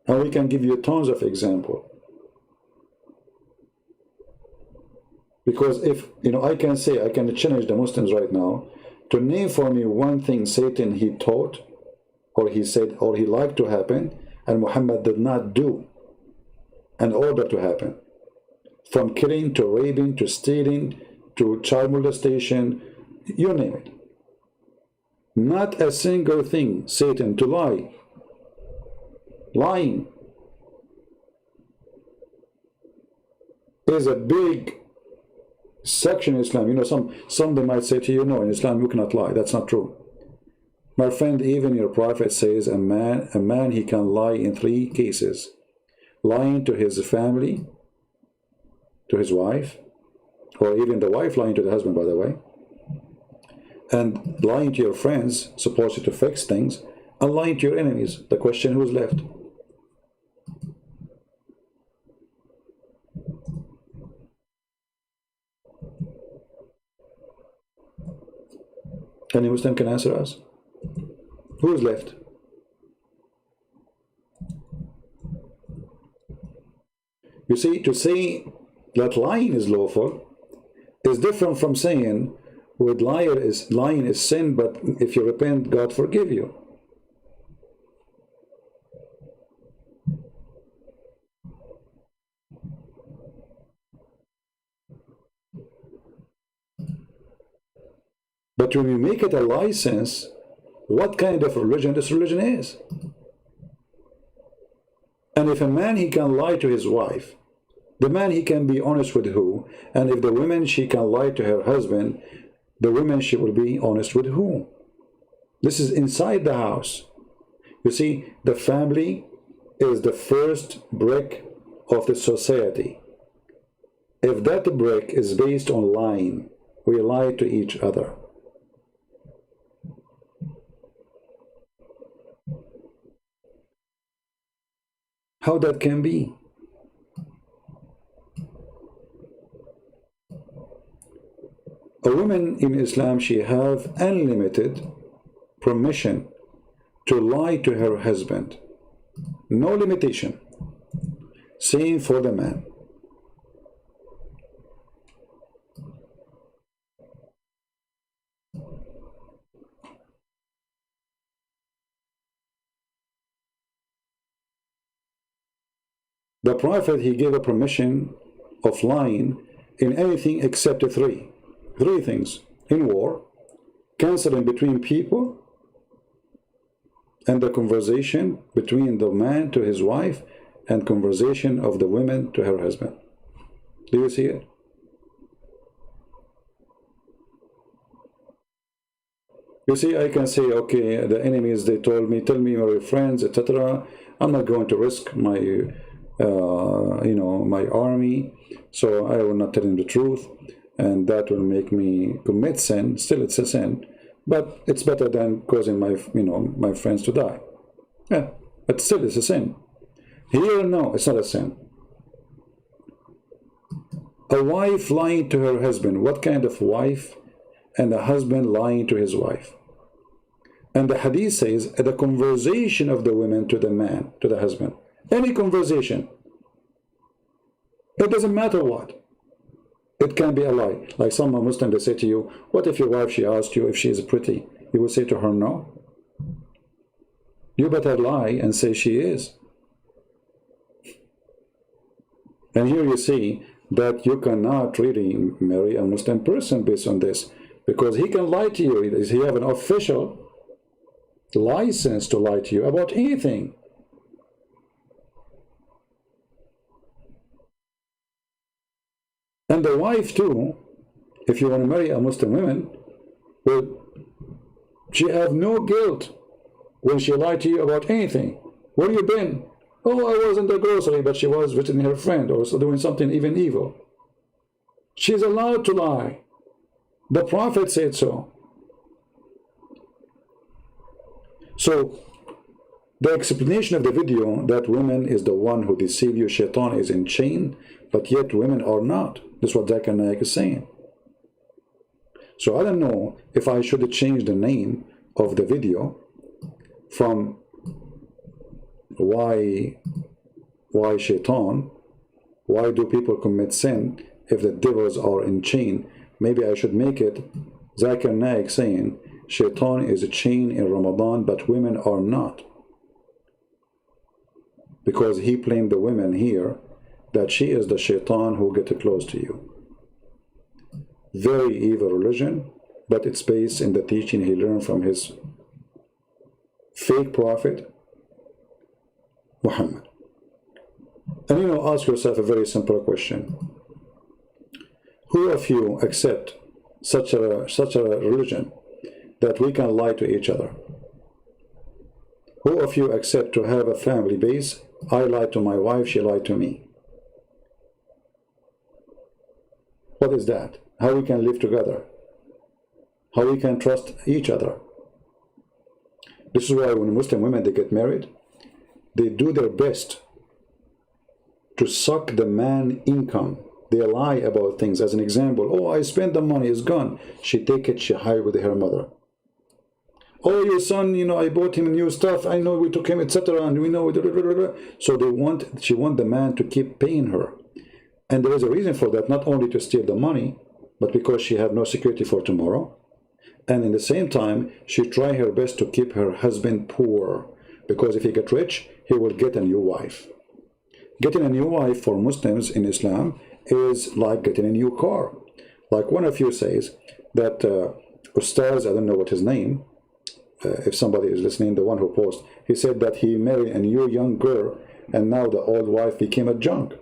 And we can give you tons of examples. Because if, I can say, I can challenge the Muslims right now to name for me one thing Satan he taught, or he said, or he liked to happen, and Muhammad did not do in order to happen. From killing to raping to stealing to child molestation, you name it. Not a single thing, Satan, to lie. Lying is a big section in Islam. Some they might say to you, no, in Islam you cannot lie. That's not true. My friend, even your prophet says a man he can lie in 3 cases. Lying to his family, to his wife, or even the wife lying to the husband, by the way, and lying to your friends, supposed to fix things, and lying to your enemies. The question, who's left? Any Muslim can answer us? Who is left? You see, to say that lying is lawful is different from saying with lying is sin, but if you repent, God forgive you. But when you make it a license, what kind of religion this religion is? And if a man, he can lie to his wife, the man, he can be honest with who? And if the woman, she can lie to her husband, the woman, she will be honest with who? This is inside the house. You see, the family is the first brick of the society. If that brick is based on lying, we lie to each other. How that can be? A woman in Islam, she have unlimited permission to lie to her husband. No limitation. Same for the man. The Prophet, he gave a permission of lying in anything except 3 things: in war, counseling between people, and the conversation between the man to his wife, and conversation of the woman to her husband. Do you see it? You see, I can say, okay, the enemies, they told me, tell me my friends, etc. I'm not going to risk my my army, so I will not tell him the truth, and that will make me commit sin. Still, it's a sin, but it's better than causing my friends to die. Yeah, but still, it's a sin. Here, no, it's not a sin. A wife lying to her husband. What kind of wife? And a husband lying to his wife. And the hadith says the conversation of the women to the man, to the husband. Any conversation. It doesn't matter what. It can be a lie. Like some Muslims, they say to you, what if your wife, she asked you if she is pretty? You will say to her, no. You better lie and say she is. And here you see that you cannot really marry a Muslim person based on this, because he can lie to you. He have an official license to lie to you about anything. And the wife too, if you want to marry a Muslim woman, well, she have no guilt when she lied to you about anything. Where you been? Oh, I was in the grocery, but she was visiting her friend or doing something even evil. She's allowed to lie. The Prophet said so. So, the explanation of the video that women is the one who deceive you, shaitan is in chain, but yet women are not. This is what Zakir Naik is saying. So I don't know if I should change the name of the video from why shaitan, why do people commit sin if the devils are in chain. Maybe I should make it Zakir Naik saying shaitan is a chain in Ramadan, but women are not. Because he blamed the women here that she is the shaitan who get close to you. Very evil religion, but it's based in the teaching he learned from his fake prophet, Muhammad. And you know, ask yourself a very simple question. Who of you accept such a religion that we can lie to each other? Who of you accept to have a family base? I lied to my wife, she lied to me. What is that? How we can live together? How we can trust each other? This is why when Muslim women, they get married, they do their best to suck the man income. They lie about things. As an example, oh, I spent the money, it's gone. She take it, she hide with her mother. Oh, your son, you know, I bought him new stuff. I know we took him, etc. And we know. So she want the man to keep paying her. And there is a reason for that, not only to steal the money, but because she have no security for tomorrow. And in the same time, she try her best to keep her husband poor. Because if he get rich, he will get a new wife. Getting a new wife for Muslims in Islam is like getting a new car. Like one of you says that Ustaz, I don't know what his name, if somebody is listening, the one who posted, he said that he married a new young girl and now the old wife became a junk.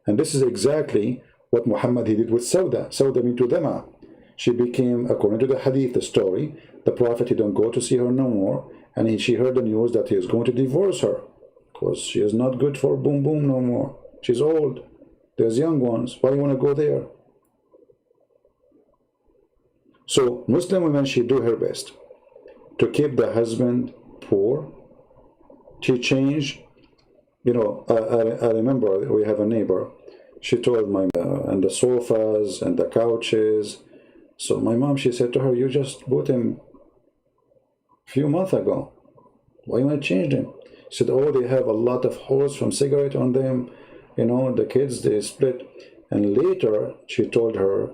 And this is exactly what Muhammad he did with Sauda. Sauda bintu Dama. She became, according to the hadith, the story, the Prophet, he don't go to see her no more, and she heard the news that he is going to divorce her because she is not good for boom boom no more. She's old. There's young ones. Why do you want to go there? So Muslim women, she do her best to keep the husband poor. She changed, you know, I remember we have a neighbor. She told my and the sofas and the couches. So my mom, she said to her, you just bought him a few months ago. Why you want to change them? She said, oh, they have a lot of holes from cigarette on them. You know, the kids, they split. And later, she told her,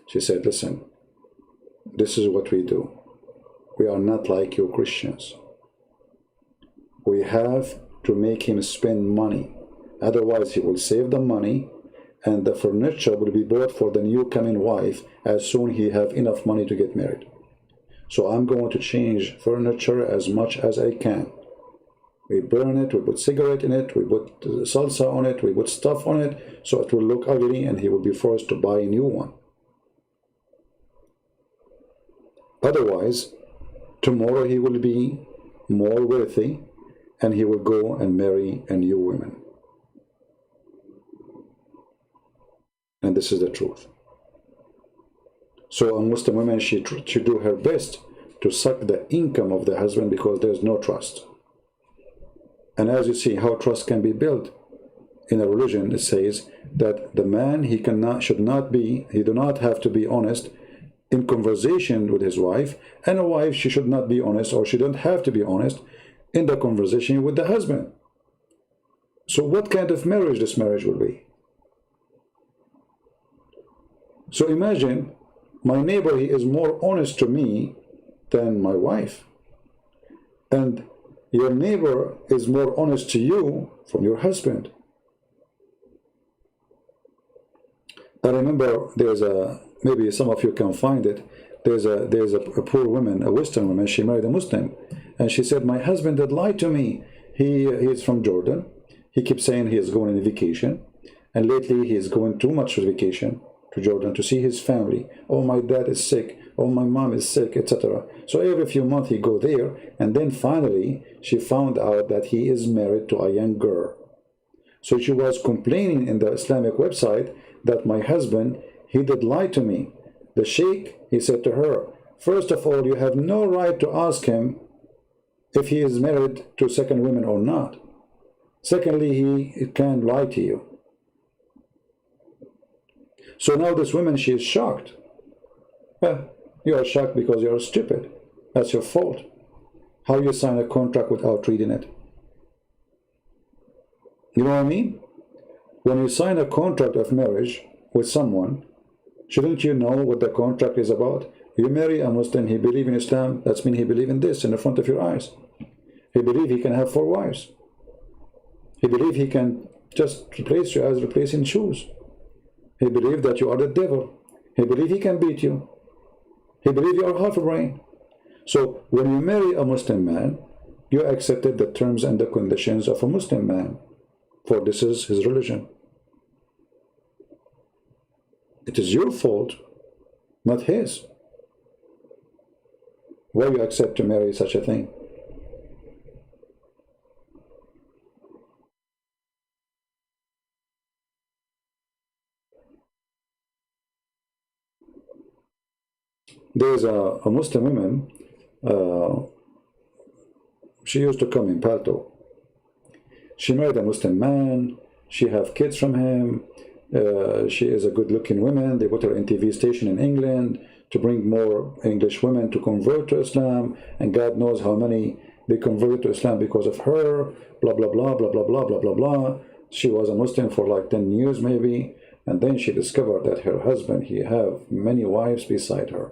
she said, listen, this is what we do. We are not like you Christians. We have to make him spend money. Otherwise, he will save the money and the furniture will be bought for the new coming wife as soon he have enough money to get married. So I'm going to change furniture as much as I can. We burn it, we put cigarette in it, we put salsa on it, we put stuff on it, so it will look ugly and he will be forced to buy a new one. Otherwise, tomorrow he will be more wealthy and he will go and marry a new woman. And this is the truth. So a Muslim woman, she do her best to suck the income of the husband because there's no trust. And as you see how trust can be built in a religion, it says that the man, he do not have to be honest in conversation with his wife, and a wife, she should not be honest, or she don't have to be honest in the conversation with the husband. So what kind of marriage this marriage will be? So imagine my neighbor, he is more honest to me than my wife. And your neighbor is more honest to you from your husband. I remember there's maybe some of you can find it, there's a poor woman, a Western woman, she married a Muslim. And she said, my husband had lied to me. He is from Jordan. He keeps saying he is going on vacation. And lately he is going too much on vacation to Jordan to see his family. Oh, my dad is sick. Oh, my mom is sick, etc. So every few months he go there, and then finally she found out that he is married to a young girl. So she was complaining in the Islamic website that my husband, he did lie to me. The sheikh, he said to her, first of all, you have no right to ask him if he is married to second women or not. Secondly, he can lie to you. So now this woman, she is shocked. Well, you are shocked because you are stupid. That's your fault. How you sign a contract without reading it? You know what I mean? When you sign a contract of marriage with someone, shouldn't you know what the contract is about? You marry a Muslim, he believes in Islam, that means he believes in this in the front of your eyes. He believes he can have 4 wives. He believes he can just replace you as replacing shoes. He believes that you are the devil. He believes he can beat you. He believes you are half a brain. So when you marry a Muslim man, you accepted the terms and the conditions of a Muslim man, for this is his religion. It is your fault, not his. Why you accept to marry such a thing? There's a Muslim woman, she used to come in Palto. She married a Muslim man, she have kids from him, she is a good-looking woman. They put her in TV station in England to bring more English women to convert to Islam, and God knows how many they converted to Islam because of her, blah, blah, blah, blah, blah, blah, blah, blah, blah. She was a Muslim for like 10 years maybe, and then she discovered that her husband, he have many wives beside her.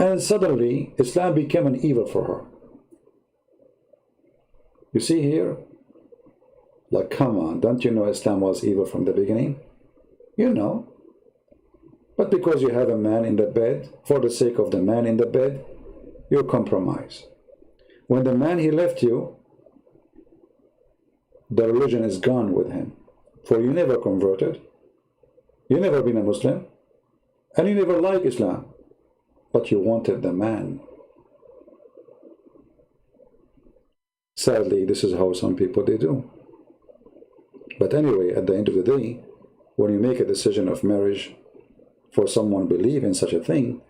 And suddenly, Islam became an evil for her. You see here? Like, come on, don't you know Islam was evil from the beginning? You know. But because you have a man in the bed, for the sake of the man in the bed, you compromise. When the man, he left you, the religion is gone with him. For you never converted. You never been a Muslim. And you never liked Islam. But you wanted the man. Sadly, this is how some people they do. But anyway, at the end of the day, when you make a decision of marriage for someone believe in such a thing,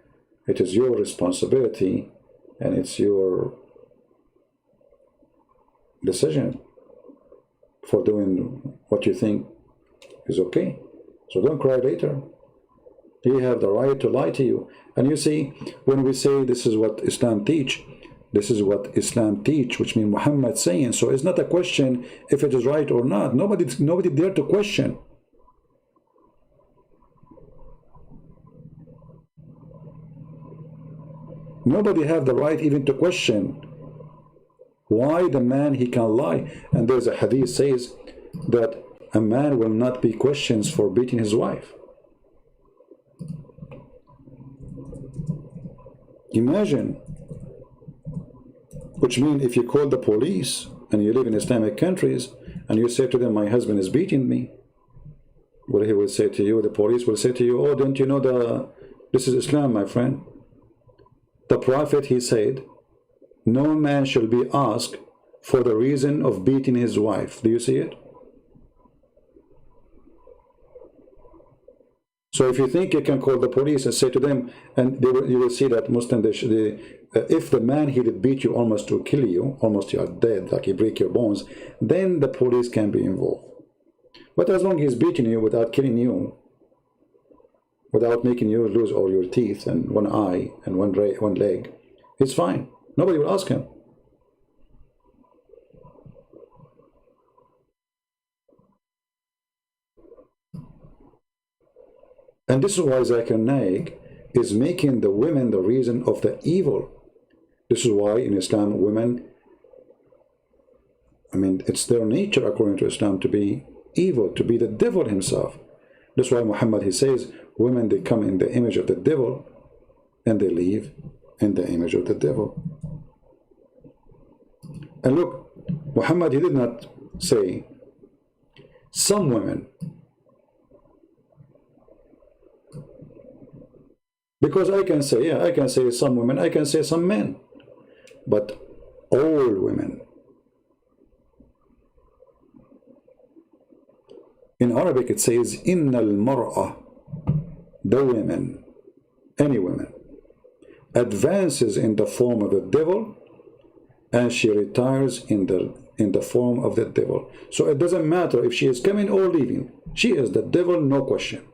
it is your responsibility and it's your decision for doing what you think is okay. So don't cry later. You have the right to lie to you. And you see, when we say this is what Islam teach, this is what Islam teach, which means Muhammad saying. So it's not a question if it is right or not. Nobody dare to question. Nobody have the right even to question why the man he can lie. And there's a hadith says that a man will not be questioned for beating his wife. Imagine, which means if you call the police and you live in Islamic countries and you say to them, my husband is beating me, well, he will say to you, the police will say to you, oh, don't you know this is Islam, my friend. The Prophet, he said, no man shall be asked for the reason of beating his wife. Do you see it? So if you think you can call the police and say to them, and you will see that Muslim, if the man he did beat you almost to kill you, almost you are dead, like he break your bones, then the police can be involved. But as long as he's beating you without killing you, without making you lose all your teeth and one eye and one leg, it's fine. Nobody will ask him. And this is why Zakir Naik is making the women the reason of the evil. This is why in Islam, women, I mean, it's their nature according to Islam to be evil, to be the devil himself. That's why Muhammad, he says, women, they come in the image of the devil and they leave in the image of the devil. And look, Muhammad, he did not say Some women. Because I can say, yeah, I can say some women, I can say some men. But all women. In Arabic it says, Inna al-mar'a, the women, any women, advances in the form of the devil, and she retires in the form of the devil. So it doesn't matter if she is coming or leaving. She is the devil, no question.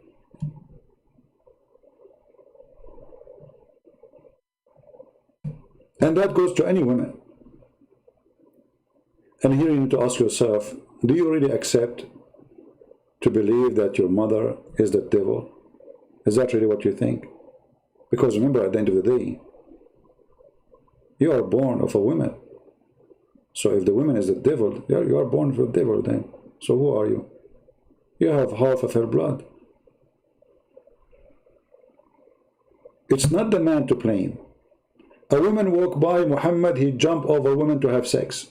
And that goes to any woman. And here you need to ask yourself, do you really accept to believe that your mother is the devil? Is that really what you think? Because remember, at the end of the day, you are born of a woman. So if the woman is the devil, you are born of the devil then. So who are you? You have half of her blood. It's not the man to blame. A woman walk by Muhammad, he jump over women to have sex.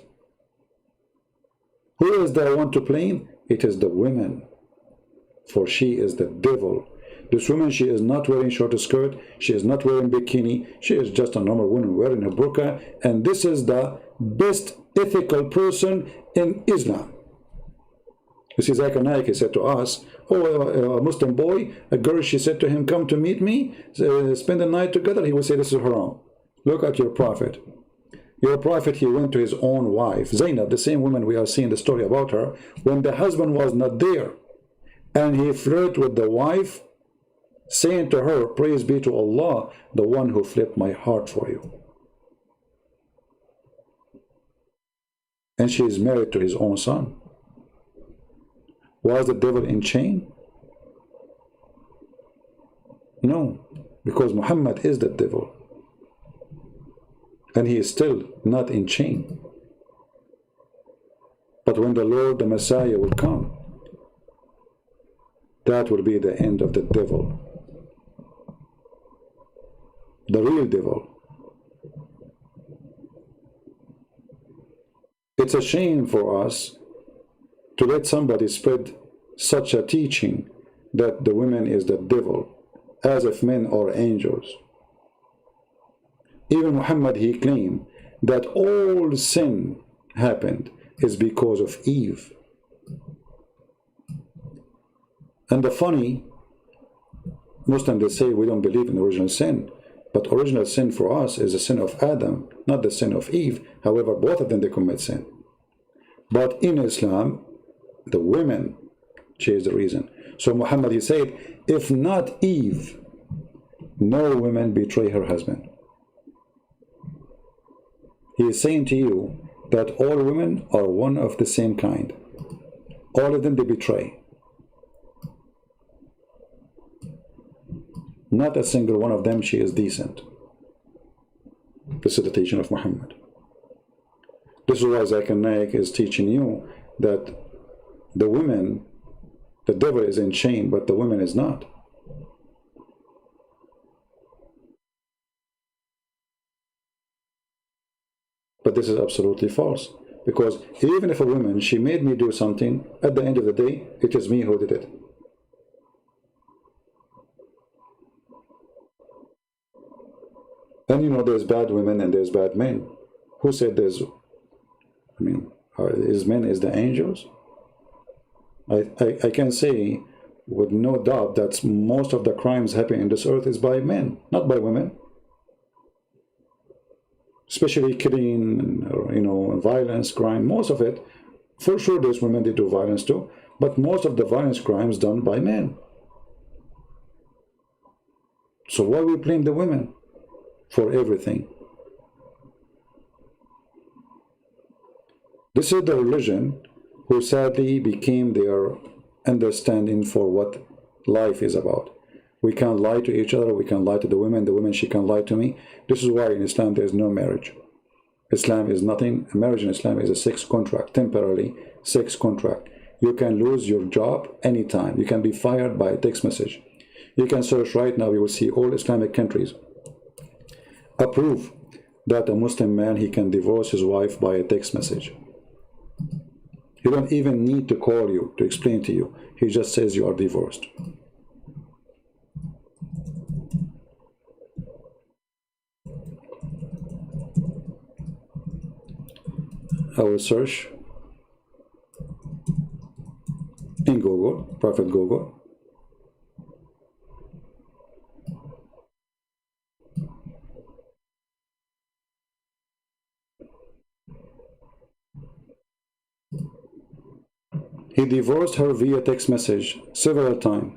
Who is the one to blame? It is the women. For she is the devil. This woman, she is not wearing short skirt, she is not wearing bikini, she is just a normal woman wearing a burqa, and this is the best ethical person in Islam. You see, Zakir Naik, he said to us, oh, a Muslim boy, a girl, she said to him, come to meet me, spend the night together, he would say, this is haram. Look at your prophet. Your prophet, he went to his own wife, Zainab, the same woman we are seeing the story about her, when the husband was not there. And he flirted with the wife, saying to her, praise be to Allah, the one who flipped my heart for you. And she is married to his own son. Was the devil in chain? No, because Muhammad is the devil. And he is still not in chain. But when the Lord, the Messiah, will come, that will be the end of the devil. The real devil. It's a shame for us to let somebody spread such a teaching that the women is the devil, as if men are angels. Even Muhammad, he claimed that all sin happened is because of Eve. And the funny, Muslims, they say we don't believe in original sin, but original sin for us is the sin of Adam, not the sin of Eve. However, both of them, they commit sin. But in Islam, the women change the reason. So Muhammad, he said, if not Eve, no woman betray her husband. He is saying to you that all women are one of the same kind. All of them, they betray. Not a single one of them, she is decent. This is the teaching of Muhammad. This is why Zakir Naik is teaching you that the women, the devil is in chain, but the woman is not. But this is absolutely false. Because even if a woman, she made me do something, at the end of the day, it is me who did it. And you know, there's bad women and there's bad men. Who said there's, I mean, is men is the angels? I can say with no doubt that most of the crimes happening in this earth is by men, not by women. Especially killing, or, you know, violence, crime, most of it, for sure there's women that do violence too, but most of the violence crimes done by men. So why we blame the women for everything? This is the religion who sadly became their understanding for what life is about. We can't lie to each other, we can lie to the women, she can lie to me. This is why in Islam there is no marriage. Islam is nothing. A marriage in Islam is a sex contract, temporarily sex contract. You can lose your job anytime. You can be fired by a text message. You can search right now, you will see all Islamic countries approve that a Muslim man, he can divorce his wife by a text message. He don't even need to call you to explain to you. He just says you are divorced. I will search in Google, Prophet Google. He divorced her via text message several times.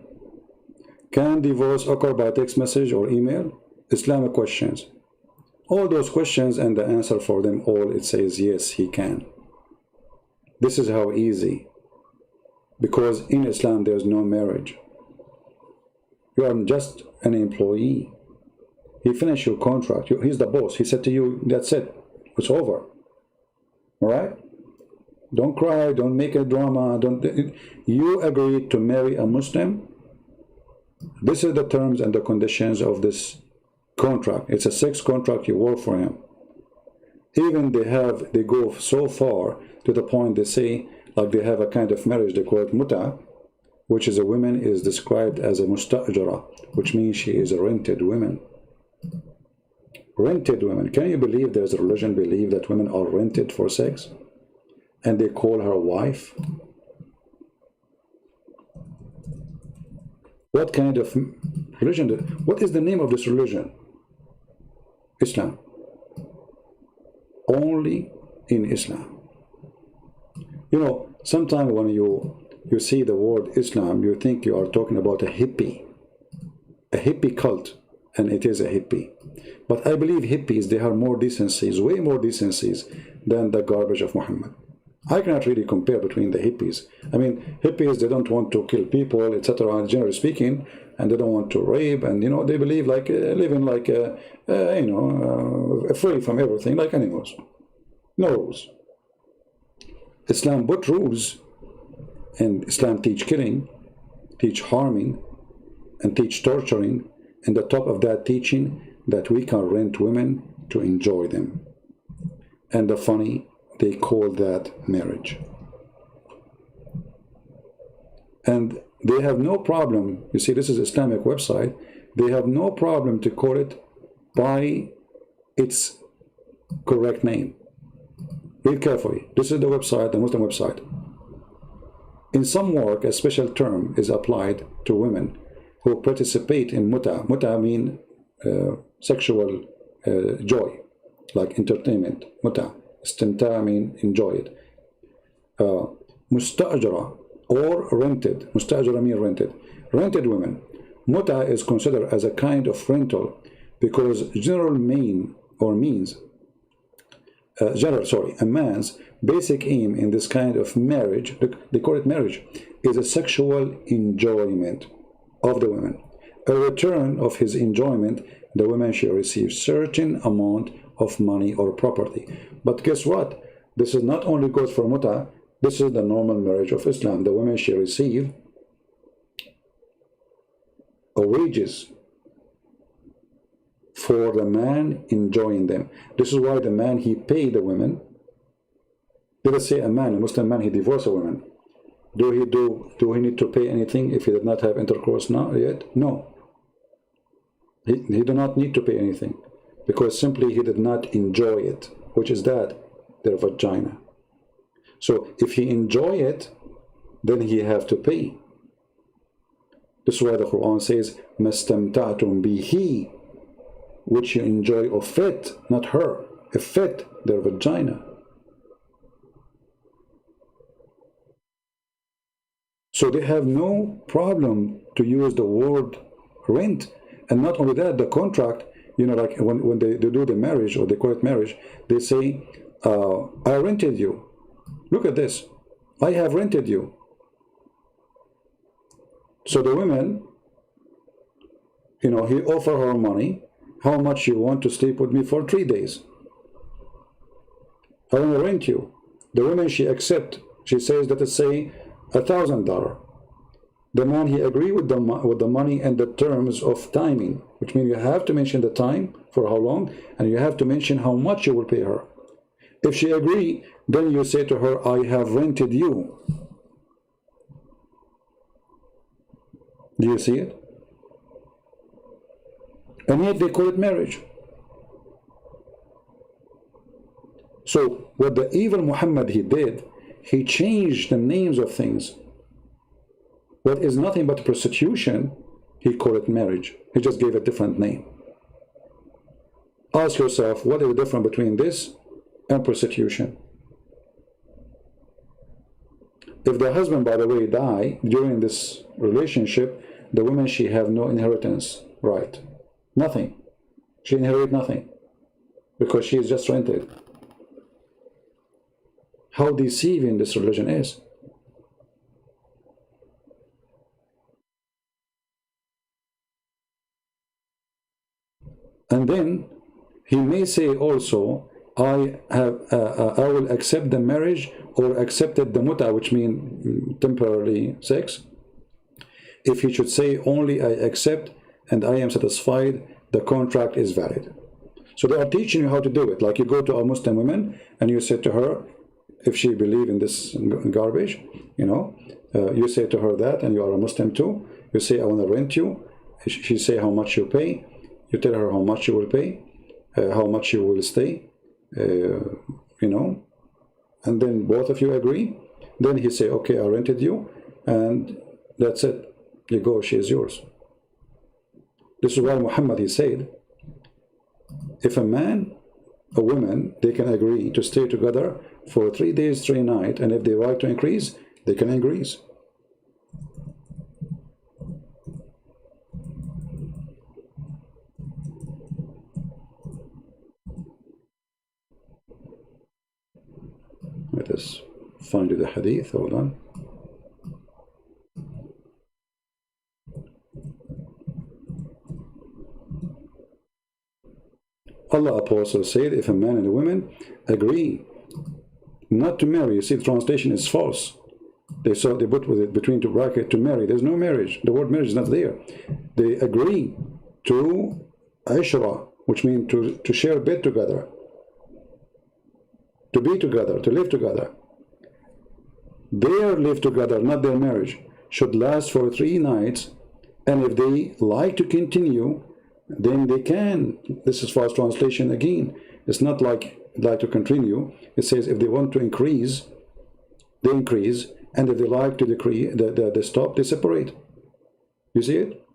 Can divorce occur by text message or email? Islamic questions. All those questions and the answer for them all, it says yes, he can. This is how easy. Because in Islam there is no marriage. You are just an employee. He finished your contract. He's the boss. He said to you, that's it. It's over. All right? Don't cry. Don't make a drama. You agreed to marry a Muslim. This is the terms and the conditions of this contract. It's a sex contract. You work for him. Even they go so far to the point they say, like they have a kind of marriage, they call it muta, which is a woman is described as a mustajara, which means she is a rented woman. Rented women. Can you believe there's a religion believe that women are rented for sex? And they call her wife? What kind of religion? What is the name of this religion? Islam. Only in Islam. You know, sometimes when you see the word Islam, you think you are talking about a hippie cult, and it is a hippie. But I believe hippies, they have more decencies, way more decencies than the garbage of Muhammad. I cannot really compare between the hippies. I mean, hippies, they don't want to kill people, etc., generally speaking, and they don't want to rape, and, you know, they believe like, living like, free from everything, like animals. No rules. Islam put rules, and Islam teach killing, teach harming, and teach torturing, and the top of that teaching that we can rent women to enjoy them. And the funny, they call that marriage. And they have no problem, you see, this is Islamic website, they have no problem to call it by its correct name. Read carefully. This is the website, the Muslim website. In some work, a special term is applied to women who participate in muta. Muta means sexual joy, like entertainment. Muta. Istimta means enjoy it. Mustajara or rented. Mustajara means rented. Rented women. Muta is considered as a kind of rental because general means a man's basic aim in this kind of marriage, they call it marriage, is a sexual enjoyment of the women. A return of his enjoyment, the woman shall receive certain amount of money or property. But guess what? This is not only goes for muta, this is the normal marriage of Islam. The women shall receive a wages for the man enjoying them. This is why the man, he pay the women. Let us say a Muslim man, he divorced a woman. Do he need to pay anything if he did not have intercourse now yet? No. He do not need to pay anything because simply he did not enjoy it, which is that, their vagina. So if he enjoy it, then he have to pay. This is why the Quran says, "Mastamta'tum bihi," which you enjoy of it, not her, of it, their vagina. So they have no problem to use the word rent. And not only that, the contract, you know, like when they do the marriage, or they call it marriage, they say, I rented you. Look at this. I have rented you. So the women, you know, he offer her money. How much you want to sleep with me for 3 days? I want to rent you. The woman, she accept. She says that it's say $1,000. The man, he agree with the money and the terms of timing, which means you have to mention the time for how long, and you have to mention how much you will pay her. If she agree, then you say to her, I have rented you. Do you see it? And yet they call it marriage. So what the evil Muhammad he did, he changed the names of things. What is nothing but prostitution, he called it marriage. He just gave a different name. Ask yourself, what is the difference between this and prostitution? If the husband, by the way, die during this relationship, the woman, she have no inheritance right. Nothing. She inherit nothing because she is just rented. How deceiving this religion is. And then he may say also, I will accept the marriage or accepted the muta, which means temporary sex. If he should say only I accept and I am satisfied, the contract is valid. So they are teaching you how to do it. Like you go to a Muslim woman and you say to her, if she believe in this garbage, you know, you say to her that, and you are a Muslim too. You say, I want to rent you. She say how much you pay. You tell her how much you will pay, how much you will stay, you know, and then both of you agree. Then he say, okay, I rented you, and that's it. You go, she is yours. This is why Muhammad, he said, if a man, a woman, they can agree to stay together for 3 days, 3 nights, and if they like to increase, they can increase. Let us find the hadith, hold on. Allah Apostle said, if a man and a woman agree not to marry, you see the translation is false. They put with it between 2 brackets to marry. There's no marriage. The word marriage is not there. They agree to ishra, which means to share a bed together, to be together, to live together. Their live together, not their marriage, should last for 3 nights, and if they like to continue, then they can. This is false translation again. It's not like to continue. It says if they want to increase, they increase, and if they like to decrease, they stop, they separate. You see it?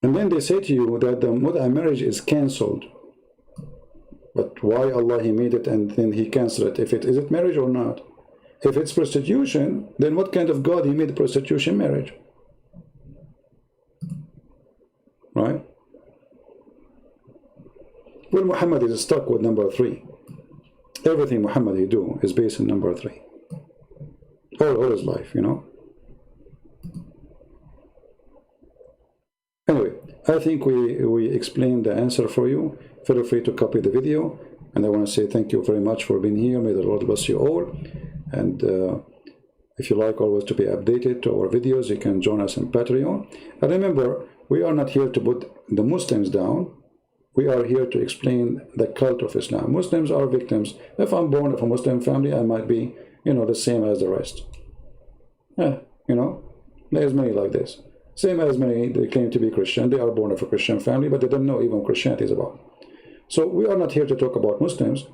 And then they say to you that the marriage is cancelled. But why Allah he made it and then he cancelled it? Is it marriage or not? If it's prostitution, then what kind of God he made prostitution marriage? Right? Well, Muhammad is stuck with number 3. Everything Muhammad he do is based on number 3. All his life, you know. Anyway, I think we explained the answer for you. Feel free to copy the video. And I want to say thank you very much for being here. May the Lord bless you all. And if you like always to be updated to our videos, you can join us on Patreon. And remember, we are not here to put the Muslims down. We are here to explain the cult of Islam. Muslims are victims. If I'm born of a Muslim family, I might be, you know, the same as the rest. Yeah, you know, there's many like this. Same as many, they claim to be Christian. They are born of a Christian family, but they don't know even what Christianity is about. So we are not here to talk about Muslims.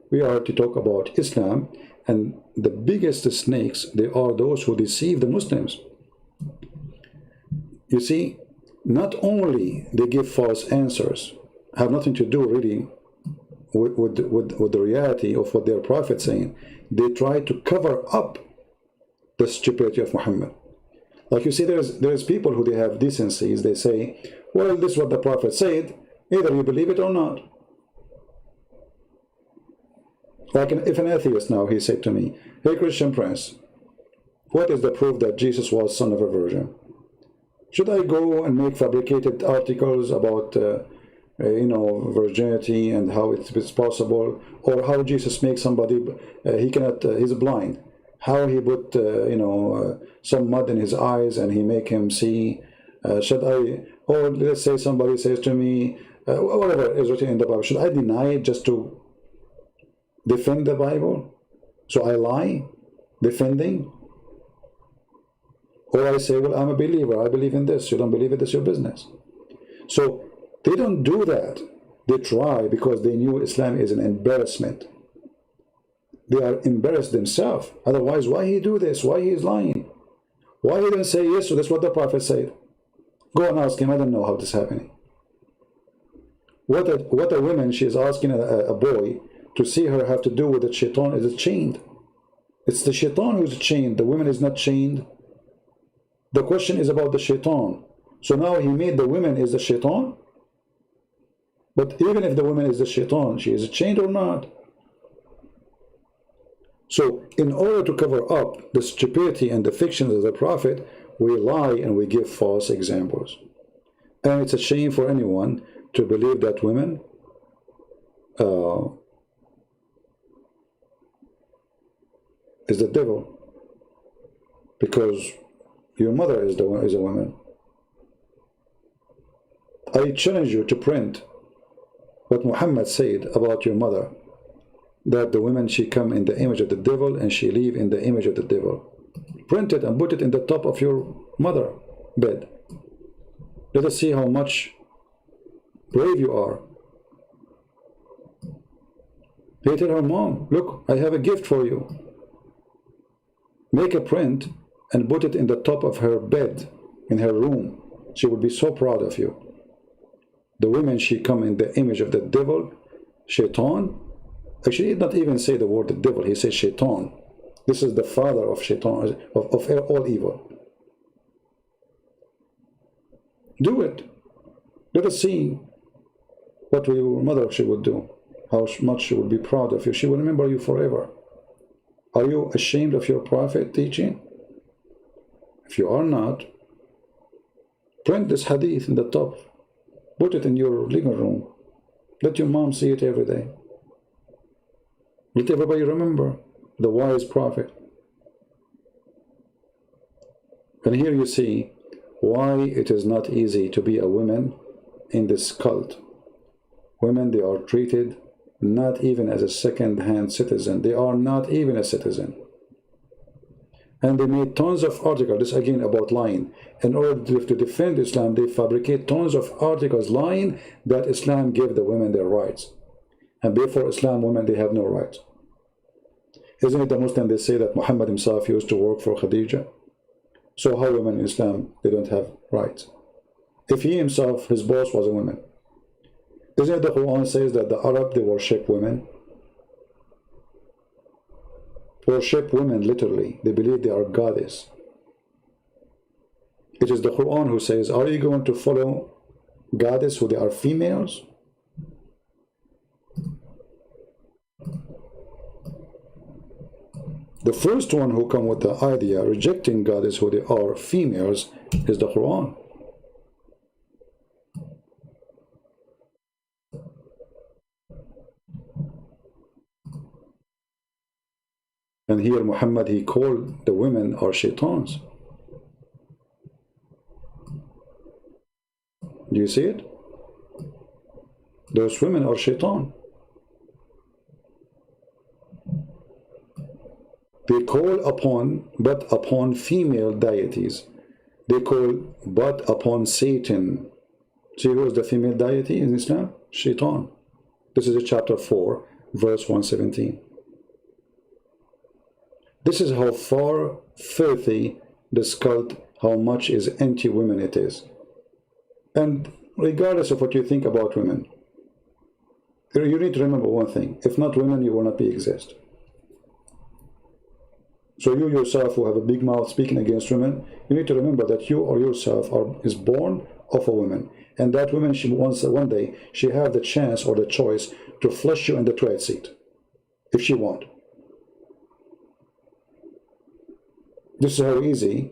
We are to talk about Islam. And the biggest snakes, they are those who deceive the Muslims. You see, not only they give false answers, have nothing to do really with the reality of what their prophet is saying. They try to cover up the stupidity of Muhammad. Like you see, there's people who they have decencies. They say, well, this is what the prophet said. Either you believe it or not. Like if an atheist now, he said to me, hey, Christian Prince, what is the proof that Jesus was son of a virgin? Should I go and make fabricated articles about you know, virginity and how it's possible, or how Jesus makes somebody, he's blind, how he put, you know, some mud in his eyes and he make him see? Should I, or let's say somebody says to me, whatever is written in the Bible, should I deny it just to defend the Bible? So I lie, defending? Or I say, well, I'm a believer, I believe in this. You don't believe it, it's your business. So they don't do that. They try because they knew Islam is an embarrassment. They are embarrassed themselves. Otherwise, why he do this? Why he is lying? Why he didn't say yes? So that's what the Prophet said. Go and ask him. I don't know how this is happening. What a woman, she is asking a boy to see her have to do with the shaitan is chained. It's the shaitan who's chained. The woman is not chained. The question is about the shaitan. So now he made the woman is the shaitan. But even if the woman is the shaitan, she is chained or not? So in order to cover up the stupidity and the fictions of the Prophet, we lie and we give false examples. And it's a shame for anyone to believe that women is the devil, because your mother is a woman. I challenge you to print what Muhammad said about your mother, that the women, she come in the image of the devil and she live in the image of the devil. Print it and put it in the top of your mother bed. Let us see how much brave you are. They tell her mom, look, I have a gift for you. Make a print and put it in the top of her bed in her room. She will be so proud of you. The women, she come in the image of the devil, shaitan. Actually, he did not even say the word the devil, he says shaitan. This is the father of shaitan, of all evil. Do it. Let us see what your mother, she would do. How much she would be proud of you. She will remember you forever. Are you ashamed of your Prophet teaching? If you are not, print this hadith in the top. Put it in your living room. Let your mom see it every day. Let everybody remember the wise Prophet. And here you see why it is not easy to be a woman in this cult. Women, they are treated not even as a second-hand citizen. They are not even a citizen. And they made tons of articles, this again about lying. In order to defend Islam, they fabricate tons of articles lying that Islam gave the women their rights. And before Islam, women, they have no rights. Isn't it the Muslim, they say that Muhammad himself used to work for Khadija? So how women in Islam, they don't have rights? If he himself, his boss was a woman. Isn't it the Quran says that the Arab, they worship women? Worship women literally. They believe they are goddess. It is the Quran who says, are you going to follow goddess who they are females? The first one who come with the idea rejecting goddess who they are females is the Quran. And here Muhammad, he called the women are shaitans. Do you see it? Those women are shaitan. They call upon, but upon female deities. They call, but upon Satan. See who is the female deity in Islam? Shaitan. This is chapter 4, verse 117. This is how far filthy this cult, how much is anti-women it is. And regardless of what you think about women, you need to remember one thing. If not women, you will not be exist. So you yourself who have a big mouth speaking against women, you need to remember that you or yourself is born of a woman. And that woman, one day, she have the chance or the choice to flush you in the toilet seat, if she want. This is how easy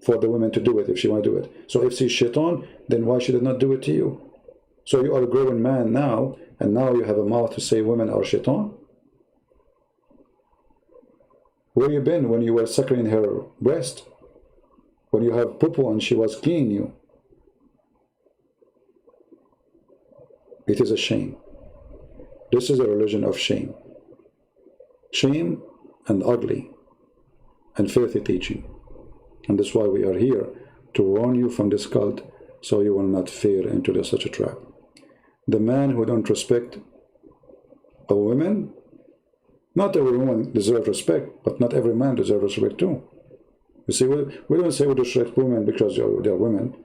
for the women to do it if she want to do it. So if she's shaitan, then why should it not do it to you? So you are a growing man now, and now you have a mouth to say women are shaitan? Where you been when you were suckling her breast? When you have poo-poo and she was cleaning you? It is a shame. This is a religion of shame. Shame and ugly and filthy teaching. And that's why we are here, to warn you from this cult, so you will not fall into such a trap. The man who don't respect a woman, not every woman deserves respect, but not every man deserves respect too. You see, we don't say we disrespect women because they are women.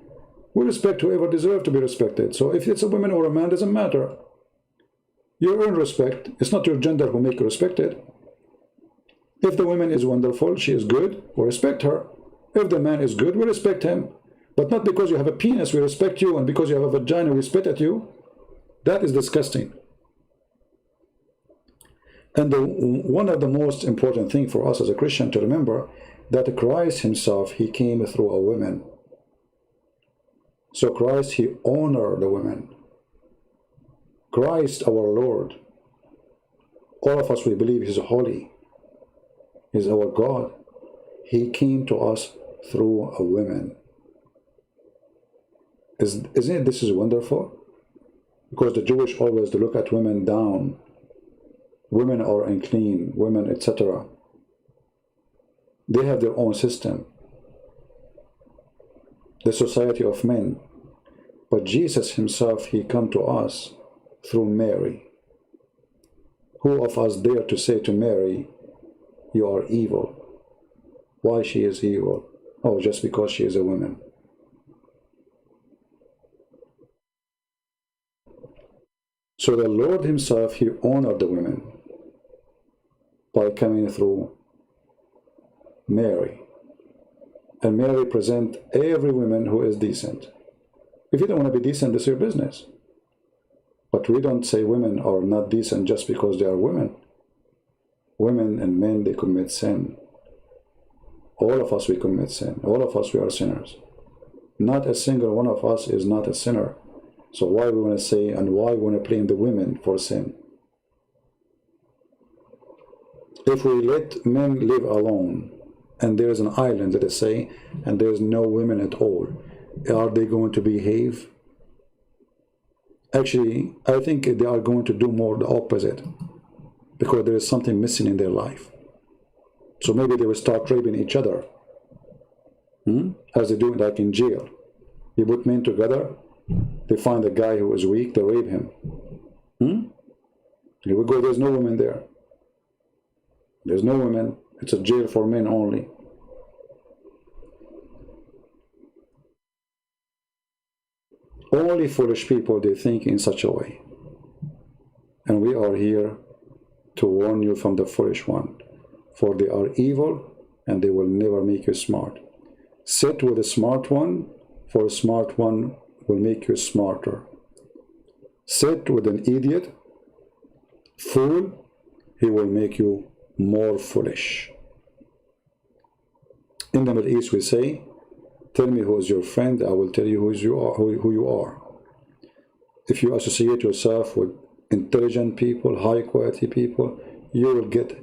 We respect whoever deserves to be respected. So if it's a woman or a man, doesn't matter. You earn respect. It's not your gender who make you respected. If the woman is wonderful, she is good, we respect her. If the man is good, we respect him. But not because you have a penis, we respect you, and because you have a vagina, we spit at you. That is disgusting. And one of the most important things for us as a Christian to remember, that Christ himself, he came through a woman. So Christ, he honored the women. Christ, our Lord, all of us, we believe he's holy. He's our God. He came to us through a woman. Isn't it this is wonderful? Because the Jewish always look at women down. Women are unclean, women, etc. They have their own system. The society of men. But Jesus himself, he come to us through Mary. Who of us dare to say to Mary, you are evil? Why she is evil? Oh, just because she is a woman. So the Lord himself, he honored the women by coming through Mary. And Mary represents every woman who is decent. If you don't want to be decent, this is your business. But we don't say women are not decent just because they are women. Women and men, they commit sin. All of us, we commit sin. All of us, we are sinners. Not a single one of us is not a sinner. So why we want to say, and why we want to blame the women for sin? If we let men live alone, and there's an island, let us say, and there's no women at all, are they going to behave? Actually, I think they are going to do more the opposite, because there is something missing in their life. So maybe they will start raping each other, as they do like in jail. You put men together, they find a guy who is weak, they rape him. Here we go, there's no women there. There's no women, it's a jail for men only. Only foolish people, they think in such a way. And we are here to warn you from the foolish one. For they are evil, and they will never make you smart. Sit with a smart one, for a smart one will make you smarter. Sit with an idiot, fool, he will make you more foolish. In the Middle East we say, tell me who is your friend, I will tell you who you are. If you associate yourself with intelligent people, high quality people, you will get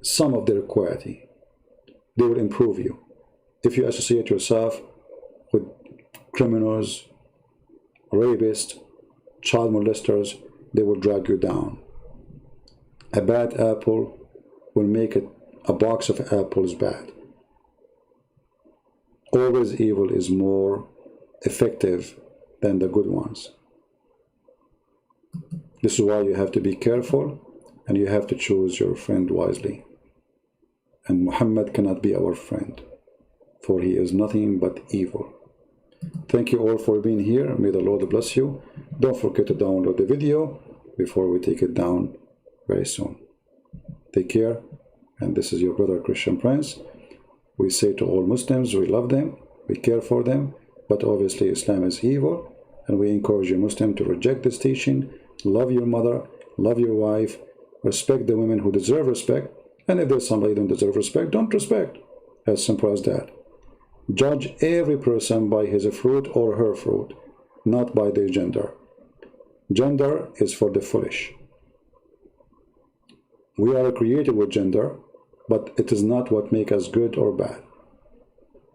some of their quality. They will improve you. If you associate yourself with criminals, rapists, child molesters, they will drag you down. A bad apple will make a box of apples bad. Always evil is more effective than the good ones. This is why you have to be careful, and you have to choose your friend wisely. And Muhammad cannot be our friend, for he is nothing but evil. Thank you all for being here. May the Lord bless you. Don't forget to download the video before we take it down very soon. Take care, and this is your brother Christian Prince. We say to all Muslims, we love them, we care for them, but obviously Islam is evil, and we encourage you Muslim to reject this teaching. Love your mother, love your wife, respect the women who deserve respect, and if there's somebody who don't deserve respect, don't respect. As simple as that. Judge every person by his fruit or her fruit, not by their gender. Gender is for the foolish. We are created with gender, but it is not what makes us good or bad.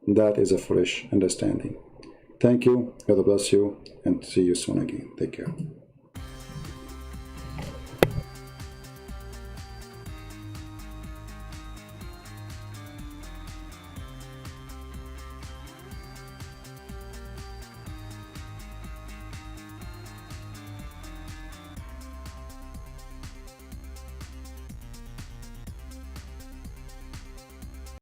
That is a foolish understanding. Thank you, God bless you, and see you soon again. Take care.